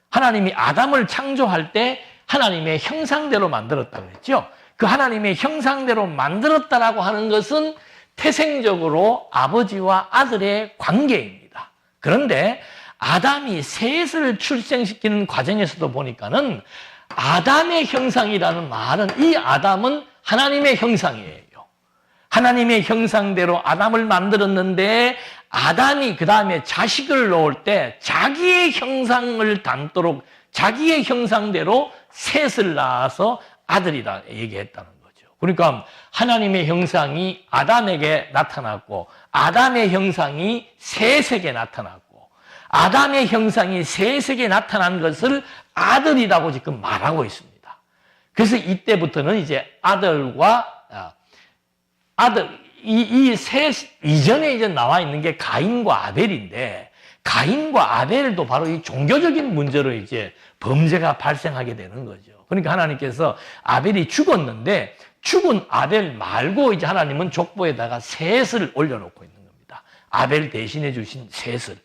하나님이 아담을 창조할 때 하나님의 형상대로 만들었다고 했죠. 그 하나님의 형상대로 만들었다라고 하는 것은 태생적으로 아버지와 아들의 관계입니다. 그런데 아담이 셋을 출생시키는 과정에서도 보니까는 아담의 형상이라는 말은 이 아담은 하나님의 형상이에요. 하나님의 형상대로 아담을 만들었는데 아담이 그 다음에 자식을 놓을 때 자기의 형상을 닮도록 자기의 형상대로 셋을 낳아서 아들이라 얘기했다는 거죠. 그러니까 하나님의 형상이 아담에게 나타났고 아담의 형상이 셋에게 나타났고 아담의 형상이 셋에게 나타난 것을 아들이라고 지금 말하고 있습니다. 그래서 이때부터는 이제 이 셋 이전에 이제 나와 있는 게 가인과 아벨인데 가인과 아벨도 바로 이 종교적인 문제로 이제 범죄가 발생하게 되는 거죠. 그러니까 하나님께서 아벨이 죽었는데 죽은 아벨 말고 이제 하나님은 족보에다가 셋을 올려놓고 있는 겁니다. 아벨 대신해 주신 셋을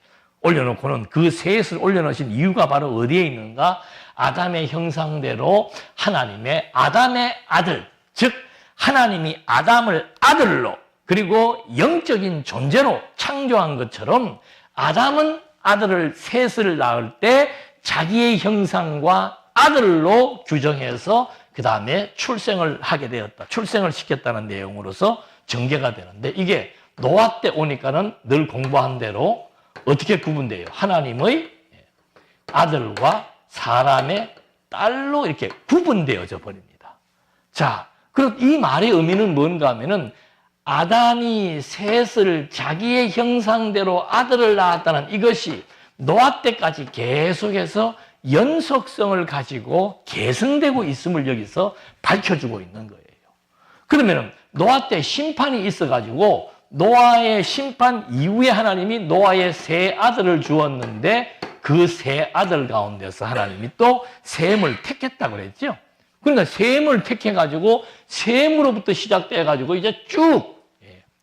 올려놓고는 그 셋을 올려놓으신 이유가 바로 어디에 있는가? 아담의 형상대로 하나님의 아담의 아들, 즉 하나님이 아담을 아들로 그리고 영적인 존재로 창조한 것처럼 아담은 아들을 셋을 낳을 때 자기의 형상과 아들로 규정해서 그 다음에 출생을 하게 되었다. 출생을 시켰다는 내용으로서 전개가 되는데 이게 노아 때 오니까는 늘 공부한 대로 어떻게 구분돼요? 하나님의 아들과 사람의 딸로 이렇게 구분되어져 버립니다. 자, 그럼 이 말의 의미는 뭔가 하면은 아담이 셋을 자기의 형상대로 아들을 낳았다는 이것이 노아 때까지 계속해서 연속성을 가지고 계승되고 있음을 여기서 밝혀주고 있는 거예요. 그러면은 노아 때 심판이 있어가지고 노아의 심판 이후에 하나님이 노아의 세 아들을 주었는데 그 세 아들 가운데서 하나님이 또 셈을 택했다고 그랬죠. 그러니까 셈을 택해가지고 셈으로부터 시작돼가지고 이제 쭉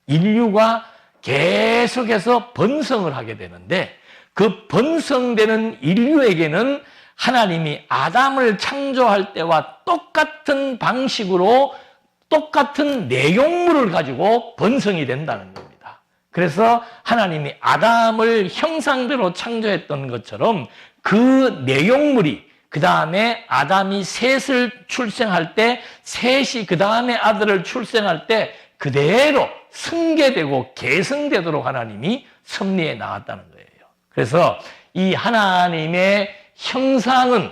인류가 계속해서 번성을 하게 되는데 그 번성되는 인류에게는 하나님이 아담을 창조할 때와 똑같은 방식으로 똑같은 내용물을 가지고 번성이 된다는 겁니다. 그래서 하나님이 아담을 형상대로 창조했던 것처럼 그 내용물이 그 다음에 아담이 셋을 출생할 때 셋이 그 다음에 아들을 출생할 때 그대로 승계되고 계승되도록 하나님이 섭리해 나왔다는 거예요. 그래서 이 하나님의 형상은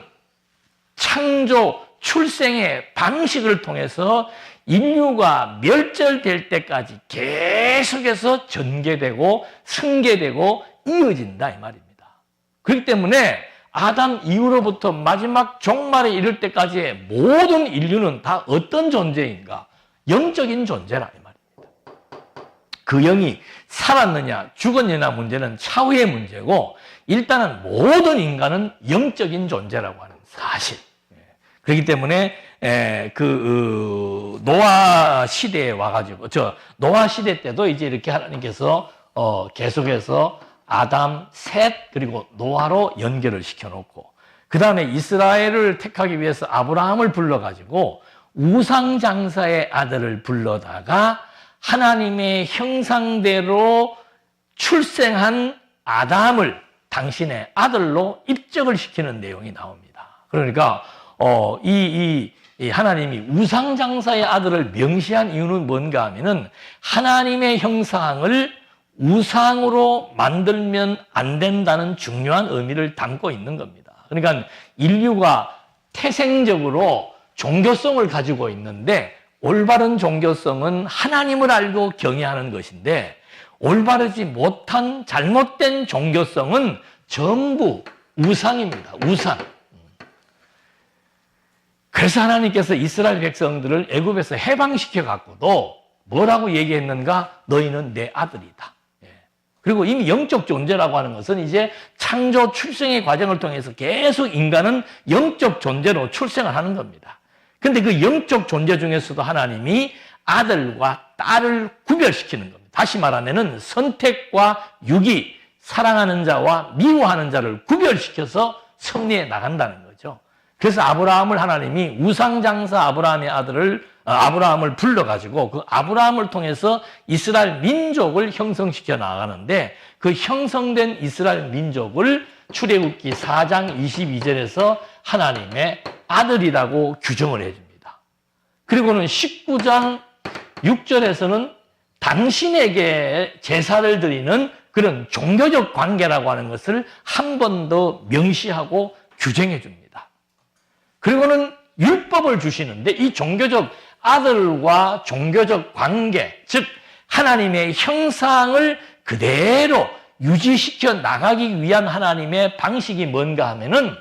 창조, 출생의 방식을 통해서 인류가 멸절될 때까지 계속해서 전개되고 승계되고 이어진다 이 말입니다. 그렇기 때문에 아담 이후로부터 마지막 종말에 이를 때까지의 모든 인류는 다 어떤 존재인가? 영적인 존재라 이 말입니다. 그 영이 살았느냐 죽었느냐 문제는 차후의 문제고 일단은 모든 인간은 영적인 존재라고 하는 사실. 그렇기 때문에 노아 시대에 와가지고 노아 시대 때도 이제 이렇게 하나님께서 계속해서 아담, 셋 그리고 노아로 연결을 시켜놓고 그 다음에 이스라엘을 택하기 위해서 아브라함을 불러가지고 우상장사의 아들을 불러다가 하나님의 형상대로 출생한 아담을 당신의 아들로 입적을 시키는 내용이 나옵니다. 그러니까 이 하나님이 우상장사의 아들을 명시한 이유는 뭔가 하면은 하나님의 형상을 우상으로 만들면 안 된다는 중요한 의미를 담고 있는 겁니다. 그러니까 인류가 태생적으로 종교성을 가지고 있는데 올바른 종교성은 하나님을 알고 경외하는 것인데 올바르지 못한 잘못된 종교성은 전부 우상입니다. 우상. 그래서 하나님께서 이스라엘 백성들을 애굽에서 해방시켜 갖고도 뭐라고 얘기했는가? 너희는 내 아들이다. 그리고 이미 영적 존재라고 하는 것은 이제 창조 출생의 과정을 통해서 계속 인간은 영적 존재로 출생을 하는 겁니다. 근데 그 영적 존재 중에서도 하나님이 아들과 딸을 구별시키는 겁니다. 다시 말하면은 선택과 유기, 사랑하는 자와 미워하는 자를 구별시켜서 섭리해 나간다는 거죠. 그래서 아브라함을 하나님이 우상장사 아브라함의 아들을 아브라함을 불러가지고 그 아브라함을 통해서 이스라엘 민족을 형성시켜 나가는데 그 형성된 이스라엘 민족을 출애굽기 4장 22절에서 하나님의 아들이라고 규정을 해줍니다. 그리고는 19장 6절에서는 당신에게 제사를 드리는 그런 종교적 관계라고 하는 것을 한 번 더 명시하고 규정해 줍니다. 그리고는 율법을 주시는데 이 종교적 아들과 종교적 관계, 즉 하나님의 형상을 그대로 유지시켜 나가기 위한 하나님의 방식이 뭔가 하면은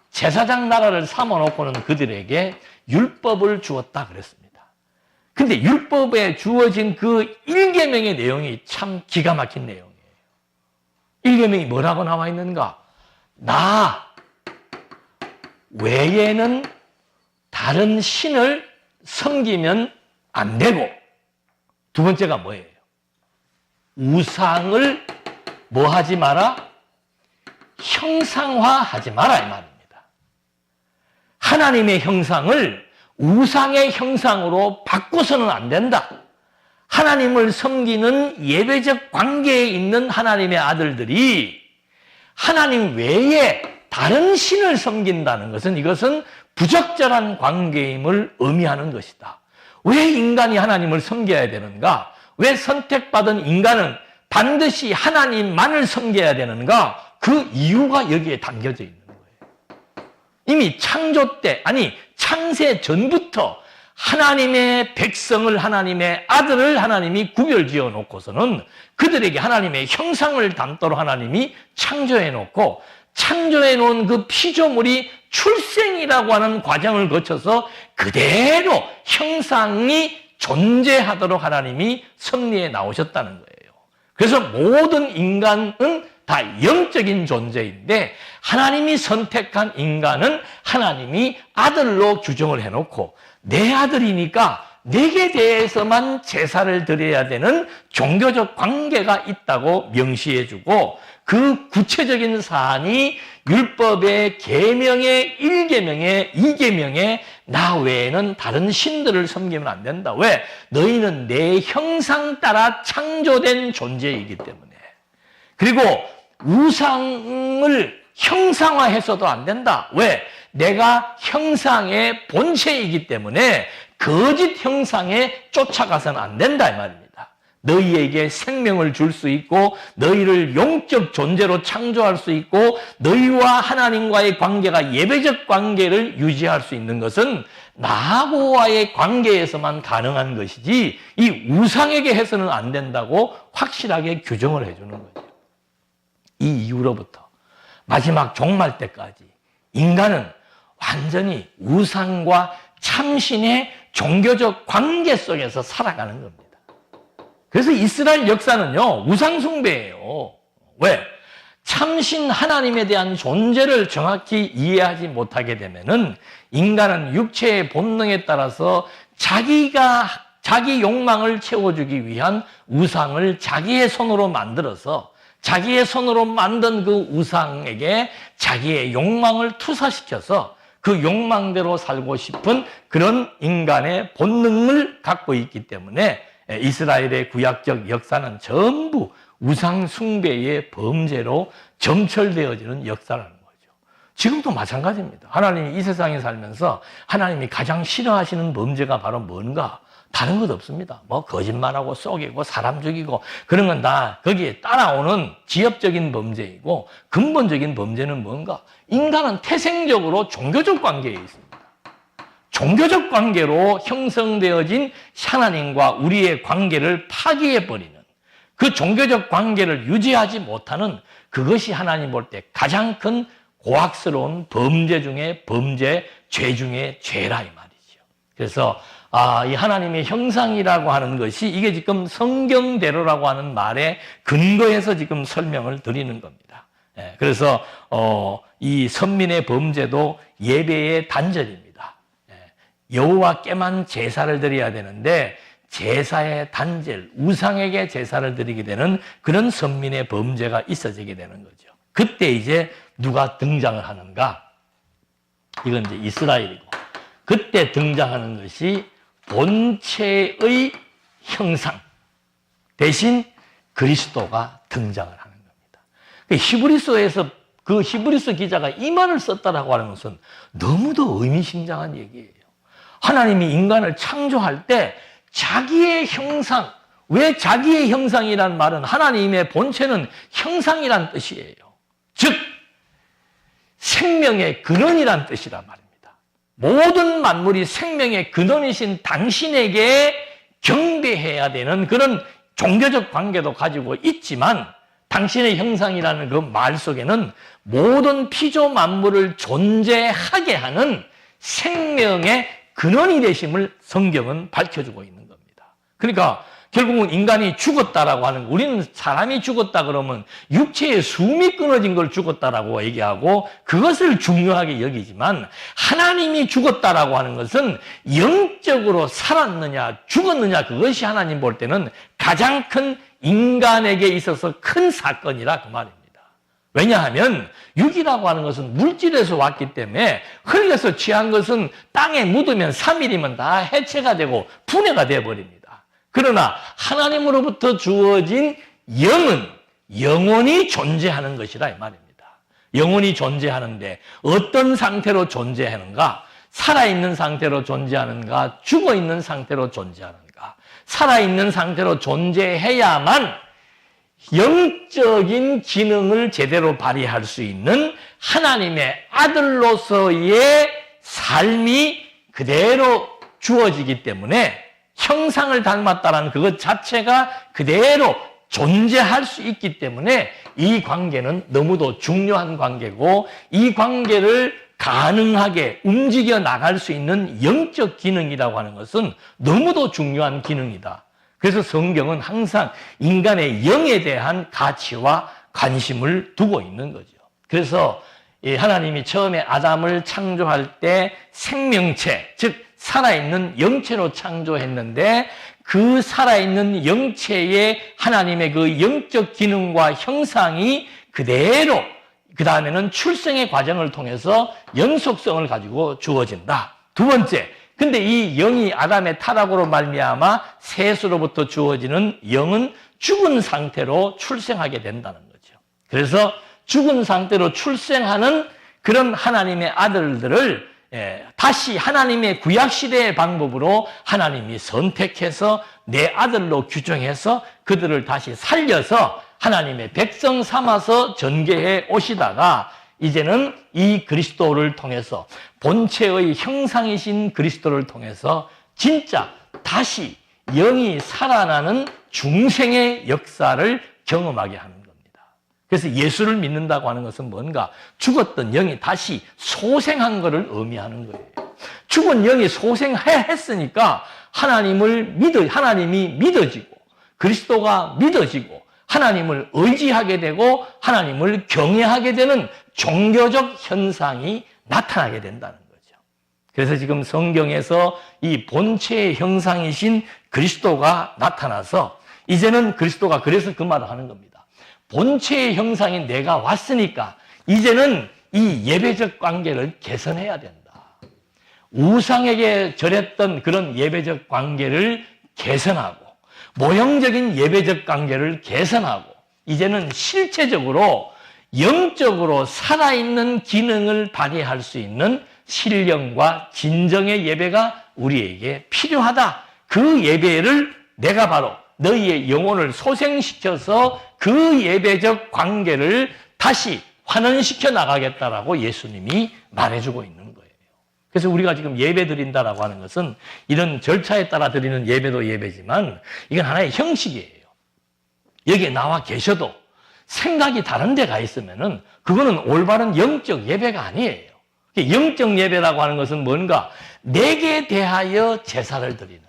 제사장 나라를 삼아놓고는 그들에게 율법을 주었다 그랬습니다. 근데 율법에 주어진 그 1계명의 내용이 참 기가 막힌 내용이에요. 1계명이 뭐라고 나와 있는가? 나 외에는 다른 신을 섬기면 안 되고, 두 번째가 뭐예요? 우상을 뭐 하지 마라? 형상화하지 마라 이 말입니다. 하나님의 형상을 우상의 형상으로 바꿔서는 안 된다. 하나님을 섬기는 예배적 관계에 있는 하나님의 아들들이 하나님 외에 다른 신을 섬긴다는 것은 이것은 부적절한 관계임을 의미하는 것이다. 왜 인간이 하나님을 섬겨야 되는가? 왜 선택받은 인간은 반드시 하나님만을 섬겨야 되는가? 그 이유가 여기에 담겨져 있는 거예요. 이미 창조 때, 아니 창세 전부터 하나님의 백성을, 하나님의 아들을 하나님이 구별지어 놓고서는 그들에게 하나님의 형상을 담도록 하나님이 창조해 놓고, 창조해 놓은 그 피조물이 출생이라고 하는 과정을 거쳐서 그대로 형상이 존재하도록 하나님이 섭리해 나오셨다는 거예요. 그래서 모든 인간은 다 영적인 존재인데 하나님이 선택한 인간은 하나님이 아들로 규정을 해놓고, 내 아들이니까 내게 대해서만 제사를 드려야 되는 종교적 관계가 있다고 명시해주고, 그 구체적인 사안이 율법의 계명의 1계명의 2계명에 나 외에는 다른 신들을 섬기면 안 된다. 왜? 너희는 내 형상 따라 창조된 존재이기 때문에. 그리고 우상을 형상화해서도 안 된다. 왜? 내가 형상의 본체이기 때문에 거짓 형상에 쫓아가서는 안 된다 이 말입니다. 너희에게 생명을 줄 수 있고 너희를 영적 존재로 창조할 수 있고 너희와 하나님과의 관계가 예배적 관계를 유지할 수 있는 것은 나하고와의 관계에서만 가능한 것이지 이 우상에게 해서는 안 된다고 확실하게 규정을 해주는 거죠. 이 이후로부터 마지막 종말 때까지 인간은 완전히 우상과 참신의 종교적 관계 속에서 살아가는 겁니다. 그래서 이스라엘 역사는요, 우상숭배예요. 왜? 참신 하나님에 대한 존재를 정확히 이해하지 못하게 되면은 인간은 육체의 본능에 따라서 자기 욕망을 채워주기 위한 우상을 자기의 손으로 만들어서 자기의 손으로 만든 그 우상에게 자기의 욕망을 투사시켜서 그 욕망대로 살고 싶은 그런 인간의 본능을 갖고 있기 때문에 이스라엘의 구약적 역사는 전부 우상 숭배의 범죄로 점철되어지는 역사라는 거죠. 지금도 마찬가지입니다. 하나님이 이 세상에 살면서 하나님이 가장 싫어하시는 범죄가 바로 뭔가? 다른 것 없습니다. 뭐 거짓말하고 속이고 사람 죽이고 그런 건 다 거기에 따라오는 지엽적인 범죄이고, 근본적인 범죄는 뭔가? 인간은 태생적으로 종교적 관계에 있습니다. 종교적 관계로 형성되어진 하나님과 우리의 관계를 파기해버리는, 그 종교적 관계를 유지하지 못하는, 그것이 하나님 볼 때 가장 큰 고악스러운 범죄 중에 범죄, 죄 중에 죄라 이 말이죠. 그래서 이 하나님의 형상이라고 하는 것이 이게 지금 성경대로라고 하는 말에 근거해서 지금 설명을 드리는 겁니다. 그래서 이 선민의 범죄도 예배의 단절입니다. 여호와께만 제사를 드려야 되는데 제사의 단절, 우상에게 제사를 드리게 되는 그런 선민의 범죄가 있어지게 되는 거죠. 그때 이제 누가 등장을 하는가? 이건 이제 이스라엘이고, 그때 등장하는 것이 본체의 형상 대신 그리스도가 등장을 하는 겁니다. 히브리서에서 그 히브리서 기자가 이 말을 썼다라고 하는 것은 너무도 의미심장한 얘기예요. 하나님이 인간을 창조할 때 자기의 형상, 왜 자기의 형상이란 말은 하나님의 본체는 형상이란 뜻이에요. 즉 생명의 근원이란 뜻이란 말입니다. 모든 만물이 생명의 근원이신 당신에게 경배해야 되는 그런 종교적 관계도 가지고 있지만 당신의 형상이라는 그 말 속에는 모든 피조 만물을 존재하게 하는 생명의 근원이 되심을 성경은 밝혀주고 있는 겁니다. 그러니까 결국은 인간이 죽었다라고 하는, 우리는 사람이 죽었다 그러면 육체의 숨이 끊어진 걸 죽었다라고 얘기하고 그것을 중요하게 여기지만, 하나님이 죽었다라고 하는 것은 영적으로 살았느냐 죽었느냐, 그것이 하나님 볼 때는 가장 큰 인간에게 있어서 큰 사건이라 그 말입니다. 왜냐하면 육이라고 하는 것은 물질에서 왔기 때문에 흘려서 취한 것은 땅에 묻으면 3일이면 다 해체가 되고 분해가 되어버립니다. 그러나 하나님으로부터 주어진 영은 영원히 존재하는 것이라 이 말입니다. 영원히 존재하는데 어떤 상태로 존재하는가? 살아있는 상태로 존재하는가? 죽어있는 상태로 존재하는가? 살아있는 상태로 존재해야만 영적인 기능을 제대로 발휘할 수 있는 하나님의 아들로서의 삶이 그대로 주어지기 때문에 형상을 닮았다는 그것 자체가 그대로 존재할 수 있기 때문에 이 관계는 너무도 중요한 관계고, 이 관계를 가능하게 움직여 나갈 수 있는 영적 기능이라고 하는 것은 너무도 중요한 기능이다. 그래서 성경은 항상 인간의 영에 대한 가치와 관심을 두고 있는 거죠. 그래서 하나님이 처음에 아담을 창조할 때 생명체, 즉 살아있는 영체로 창조했는데, 그 살아있는 영체의 하나님의 그 영적 기능과 형상이 그대로 그 다음에는 출생의 과정을 통해서 연속성을 가지고 주어진다. 두 번째, 근데 이 영이 아담의 타락으로 말미암아 셋으로부터 주어지는 영은 죽은 상태로 출생하게 된다는 거죠. 그래서 죽은 상태로 출생하는 그런 하나님의 아들들을 다시 하나님의 구약시대의 방법으로 하나님이 선택해서 내 아들로 규정해서 그들을 다시 살려서 하나님의 백성 삼아서 전개해 오시다가, 이제는 이 그리스도를 통해서, 본체의 형상이신 그리스도를 통해서 진짜 다시 영이 살아나는 중생의 역사를 경험하게 하는 겁니다. 그래서 예수를 믿는다고 하는 것은 뭔가? 죽었던 영이 다시 소생한 것을 의미하는 거예요. 죽은 영이 소생했으니까 하나님이 믿어지고 그리스도가 믿어지고 하나님을 의지하게 되고 하나님을 경외하게 되는 종교적 현상이 나타나게 된다는 거죠. 그래서 지금 성경에서 이 본체의 형상이신 그리스도가 나타나서, 이제는 그리스도가 그래서 그 말을 하는 겁니다. 본체의 형상인 내가 왔으니까 이제는 이 예배적 관계를 개선해야 된다. 우상에게 절했던 그런 예배적 관계를 개선하고, 모형적인 예배적 관계를 개선하고, 이제는 실체적으로 영적으로 살아있는 기능을 발휘할 수 있는 신령과 진정의 예배가 우리에게 필요하다. 그 예배를 내가 바로 너희의 영혼을 소생시켜서 그 예배적 관계를 다시 환원시켜 나가겠다라고 예수님이 말해주고 있는 거예요. 그래서 우리가 지금 예배 드린다라고 하는 것은 이런 절차에 따라 드리는 예배도 예배지만 이건 하나의 형식이에요. 여기에 나와 계셔도 생각이 다른 데가 있으면은 그거는 올바른 영적 예배가 아니에요. 영적 예배라고 하는 것은 뭔가? 내게 대하여 제사를 드리는,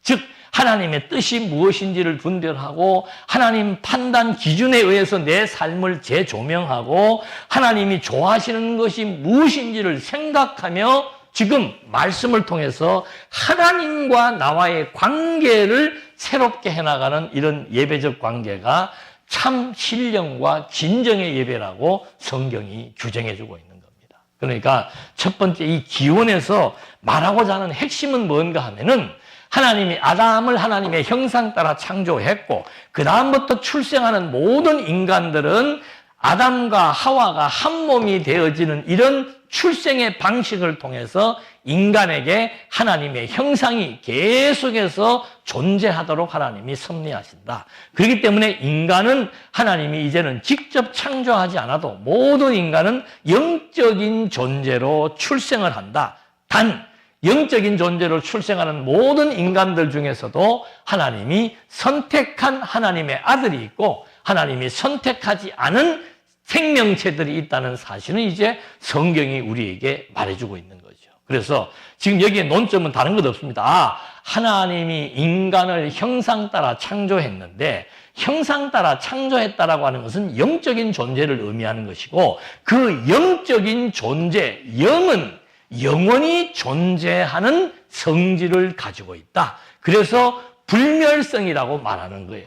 즉 하나님의 뜻이 무엇인지를 분별하고 하나님 판단 기준에 의해서 내 삶을 재조명하고 하나님이 좋아하시는 것이 무엇인지를 생각하며 지금 말씀을 통해서 하나님과 나와의 관계를 새롭게 해나가는 이런 예배적 관계가 참 신령과 진정의 예배라고 성경이 규정해주고 있는 겁니다. 그러니까 첫 번째 이 기원에서 말하고자 하는 핵심은 뭔가 하면은 하나님이 아담을 하나님의 형상 따라 창조했고 그 다음부터 출생하는 모든 인간들은 아담과 하와가 한 몸이 되어지는 이런 출생의 방식을 통해서 인간에게 하나님의 형상이 계속해서 존재하도록 하나님이 섭리하신다. 그렇기 때문에 인간은 하나님이 이제는 직접 창조하지 않아도 모든 인간은 영적인 존재로 출생을 한다. 단 영적인 존재로 출생하는 모든 인간들 중에서도 하나님이 선택한 하나님의 아들이 있고 하나님이 선택하지 않은 생명체들이 있다는 사실은 이제 성경이 우리에게 말해주고 있는 거죠. 그래서 지금 여기에 논점은 다른 것 없습니다. 하나님이 인간을 형상 따라 창조했는데 형상 따라 창조했다라고 하는 것은 영적인 존재를 의미하는 것이고 그 영적인 존재, 영은 영원히 존재하는 성질을 가지고 있다. 그래서 불멸성이라고 말하는 거예요.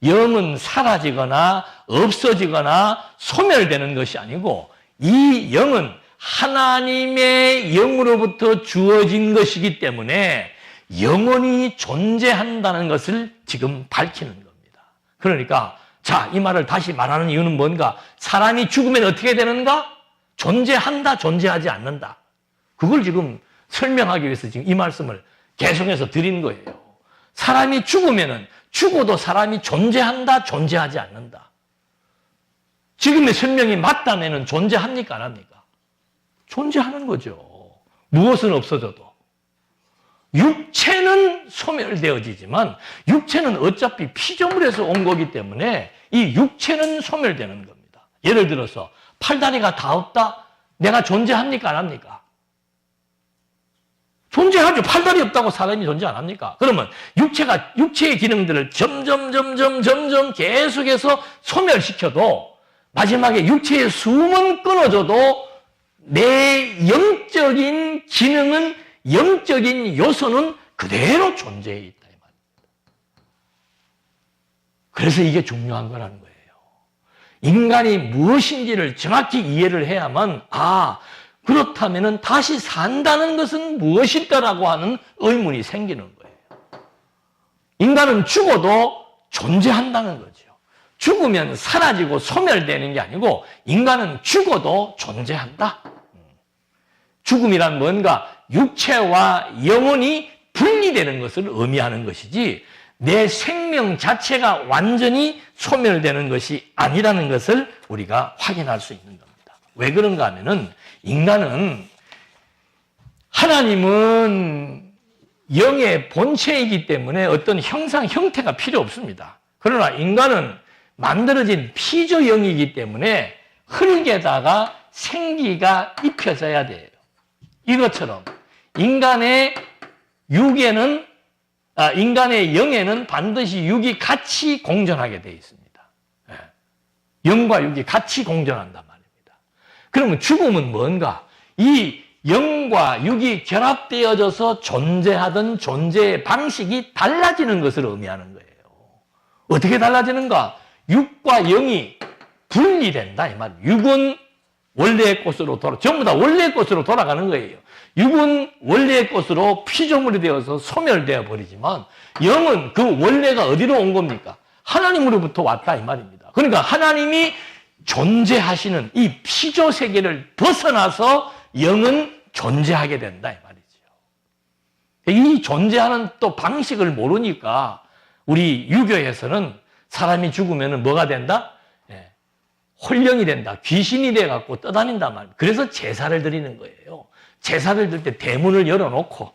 영은 사라지거나 없어지거나 소멸되는 것이 아니고 이 영은 하나님의 영으로부터 주어진 것이기 때문에 영원히 존재한다는 것을 지금 밝히는 겁니다. 그러니까 자, 이 말을 다시 말하는 이유는 뭔가? 사람이 죽으면 어떻게 되는가? 존재한다, 존재하지 않는다. 그걸 지금 설명하기 위해서 지금 이 말씀을 계속해서 드린 거예요. 사람이 죽으면은 죽어도 사람이 존재한다, 존재하지 않는다. 지금의 설명이 맞다면은 존재합니까, 안 합니까? 존재하는 거죠. 무엇은 없어져도. 육체는 소멸되어지지만 육체는 어차피 피조물에서 온 거기 때문에 이 육체는 소멸되는 겁니다. 예를 들어서 팔다리가 다 없다? 내가 존재합니까, 안 합니까? 존재하죠. 팔다리 없다고 사람이 존재 안 합니까? 그러면 육체의 기능들을 점점 계속해서 소멸시켜도 마지막에 육체의 숨은 끊어져도 내 영적인 기능은, 영적인 요소는 그대로 존재해 있다. 이 말입니다. 그래서 이게 중요한 거라는 거예요. 인간이 무엇인지를 정확히 이해를 해야만, 그렇다면 다시 산다는 것은 무엇일까라고 하는 의문이 생기는 거예요. 인간은 죽어도 존재한다는 거죠. 죽으면 사라지고 소멸되는 게 아니고 인간은 죽어도 존재한다. 죽음이란 뭔가 육체와 영혼이 분리되는 것을 의미하는 것이지 내 생명 자체가 완전히 소멸되는 것이 아니라는 것을 우리가 확인할 수 있는 겁니다. 왜 그런가 하면은 인간은 하나님은 영의 본체이기 때문에 어떤 형상, 형태가 필요 없습니다. 그러나 인간은 만들어진 피조영이기 때문에 흙에다가 생기가 입혀져야 돼요. 이것처럼 인간의 영에는 반드시 육이 같이 공존하게 되어 있습니다. 영과 육이 같이 공존한단 말입니다. 그러면 죽음은 뭔가? 이 영과 육이 결합되어져서 존재하던 존재의 방식이 달라지는 것을 의미하는 거예요. 어떻게 달라지는가? 육과 영이 분리된다 이 말이에요. 육은 원래의 곳으로 전부 다 원래의 곳으로 돌아가는 거예요. 육은 원래의 곳으로 피조물이 되어서 소멸되어 버리지만 영은 그 원래가 어디로 온 겁니까? 하나님으로부터 왔다 이 말입니다. 그러니까 하나님이 존재하시는 이 피조 세계를 벗어나서 영은 존재하게 된다 이 말이죠. 이 존재하는 또 방식을 모르니까 우리 유교에서는 사람이 죽으면 뭐가 된다? 홀령이 된다. 귀신이 돼갖고 떠다닌단 말이에요. 그래서 제사를 드리는 거예요. 제사를 드릴 때 대문을 열어놓고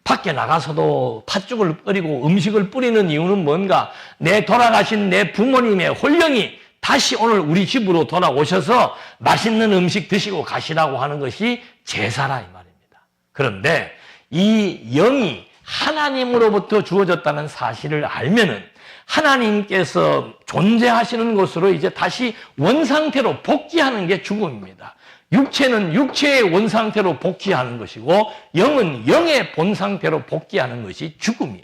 밖에 나가서도 팥죽을 끓이고 음식을 뿌리는 이유는 뭔가? 돌아가신 내 부모님의 홀령이 다시 오늘 우리 집으로 돌아오셔서 맛있는 음식 드시고 가시라고 하는 것이 제사라 이 말입니다. 그런데 이 영이 하나님으로부터 주어졌다는 사실을 알면은 하나님께서 존재하시는 곳으로 이제 다시 원상태로 복귀하는 게 죽음입니다. 육체는 육체의 원상태로 복귀하는 것이고 영은 영의 본상태로 복귀하는 것이 죽음이에요.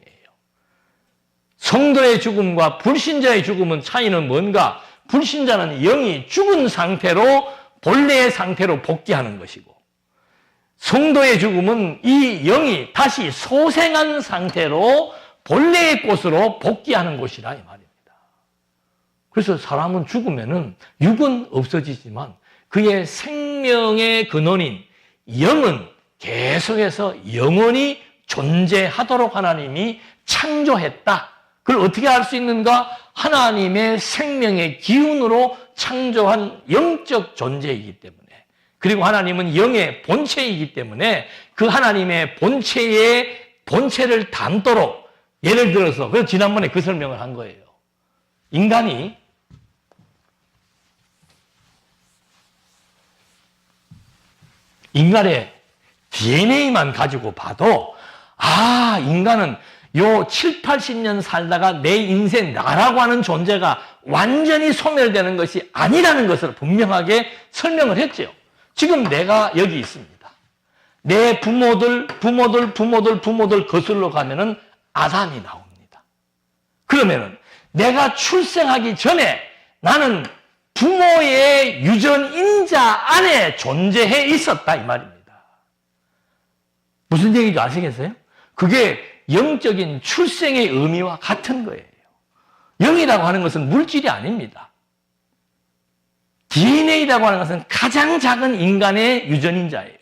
성도의 죽음과 불신자의 죽음은 차이는 뭔가? 불신자는 영이 죽은 상태로 본래의 상태로 복귀하는 것이고 성도의 죽음은 이 영이 다시 소생한 상태로 본래의 곳으로 복귀하는 곳이라 이 말입니다. 그래서 사람은 죽으면은 육은 없어지지만 그의 생명의 근원인 영은 계속해서 영원히 존재하도록 하나님이 창조했다. 그걸 어떻게 알 수 있는가? 하나님의 생명의 기운으로 창조한 영적 존재이기 때문에, 그리고 하나님은 영의 본체이기 때문에 그 하나님의 본체를 담도록, 예를 들어서 그래서 지난번에 그 설명을 한 거예요. 인간의 DNA만 가지고 봐도 인간은 요 7, 80년 살다가 내 인생 나라고 하는 존재가 완전히 소멸되는 것이 아니라는 것을 분명하게 설명을 했죠. 지금 내가 여기 있습니다. 내 부모들 거슬러 가면은 아담이 나옵니다. 그러면은 내가 출생하기 전에 나는 부모의 유전인자 안에 존재해 있었다 이 말입니다. 무슨 얘기인지 아시겠어요? 그게 영적인 출생의 의미와 같은 거예요. 영이라고 하는 것은 물질이 아닙니다. DNA라고 하는 것은 가장 작은 인간의 유전인자예요.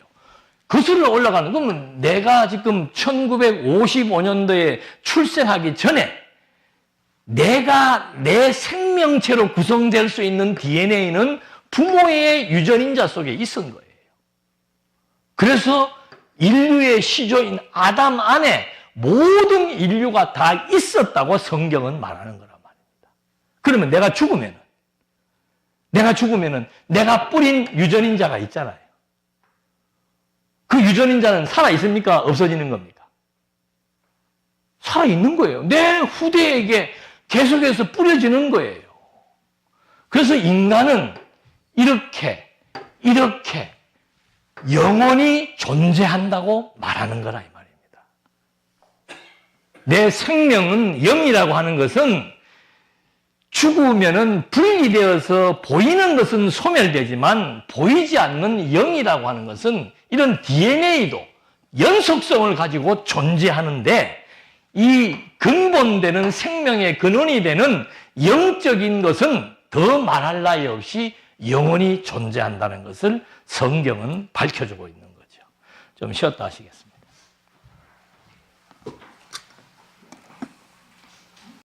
거슬러 올라가는 그러면 내가 지금 1955년도에 출생하기 전에 내가 내 생명체로 구성될 수 있는 DNA는 부모의 유전인자 속에 있은 거예요. 그래서 인류의 시조인 아담 안에 모든 인류가 다 있었다고 성경은 말하는 거란 말입니다. 그러면 내가 죽으면은 내가 뿌린 유전인자가 있잖아요. 그 유전인자는 살아있습니까? 없어지는 겁니까? 살아있는 거예요. 내 후대에게 계속해서 뿌려지는 거예요. 그래서 인간은 이렇게 영원히 존재한다고 말하는 거라 이 말입니다. 내 생명은 영이라고 하는 것은 죽으면은 분리되어서 보이는 것은 소멸되지만 보이지 않는 영이라고 하는 것은 이런 DNA도 연속성을 가지고 존재하는데, 이 근본되는 생명의 근원이 되는 영적인 것은 더 말할 나위 없이 영원히 존재한다는 것을 성경은 밝혀주고 있는 거죠. 좀 쉬었다 하시겠습니다.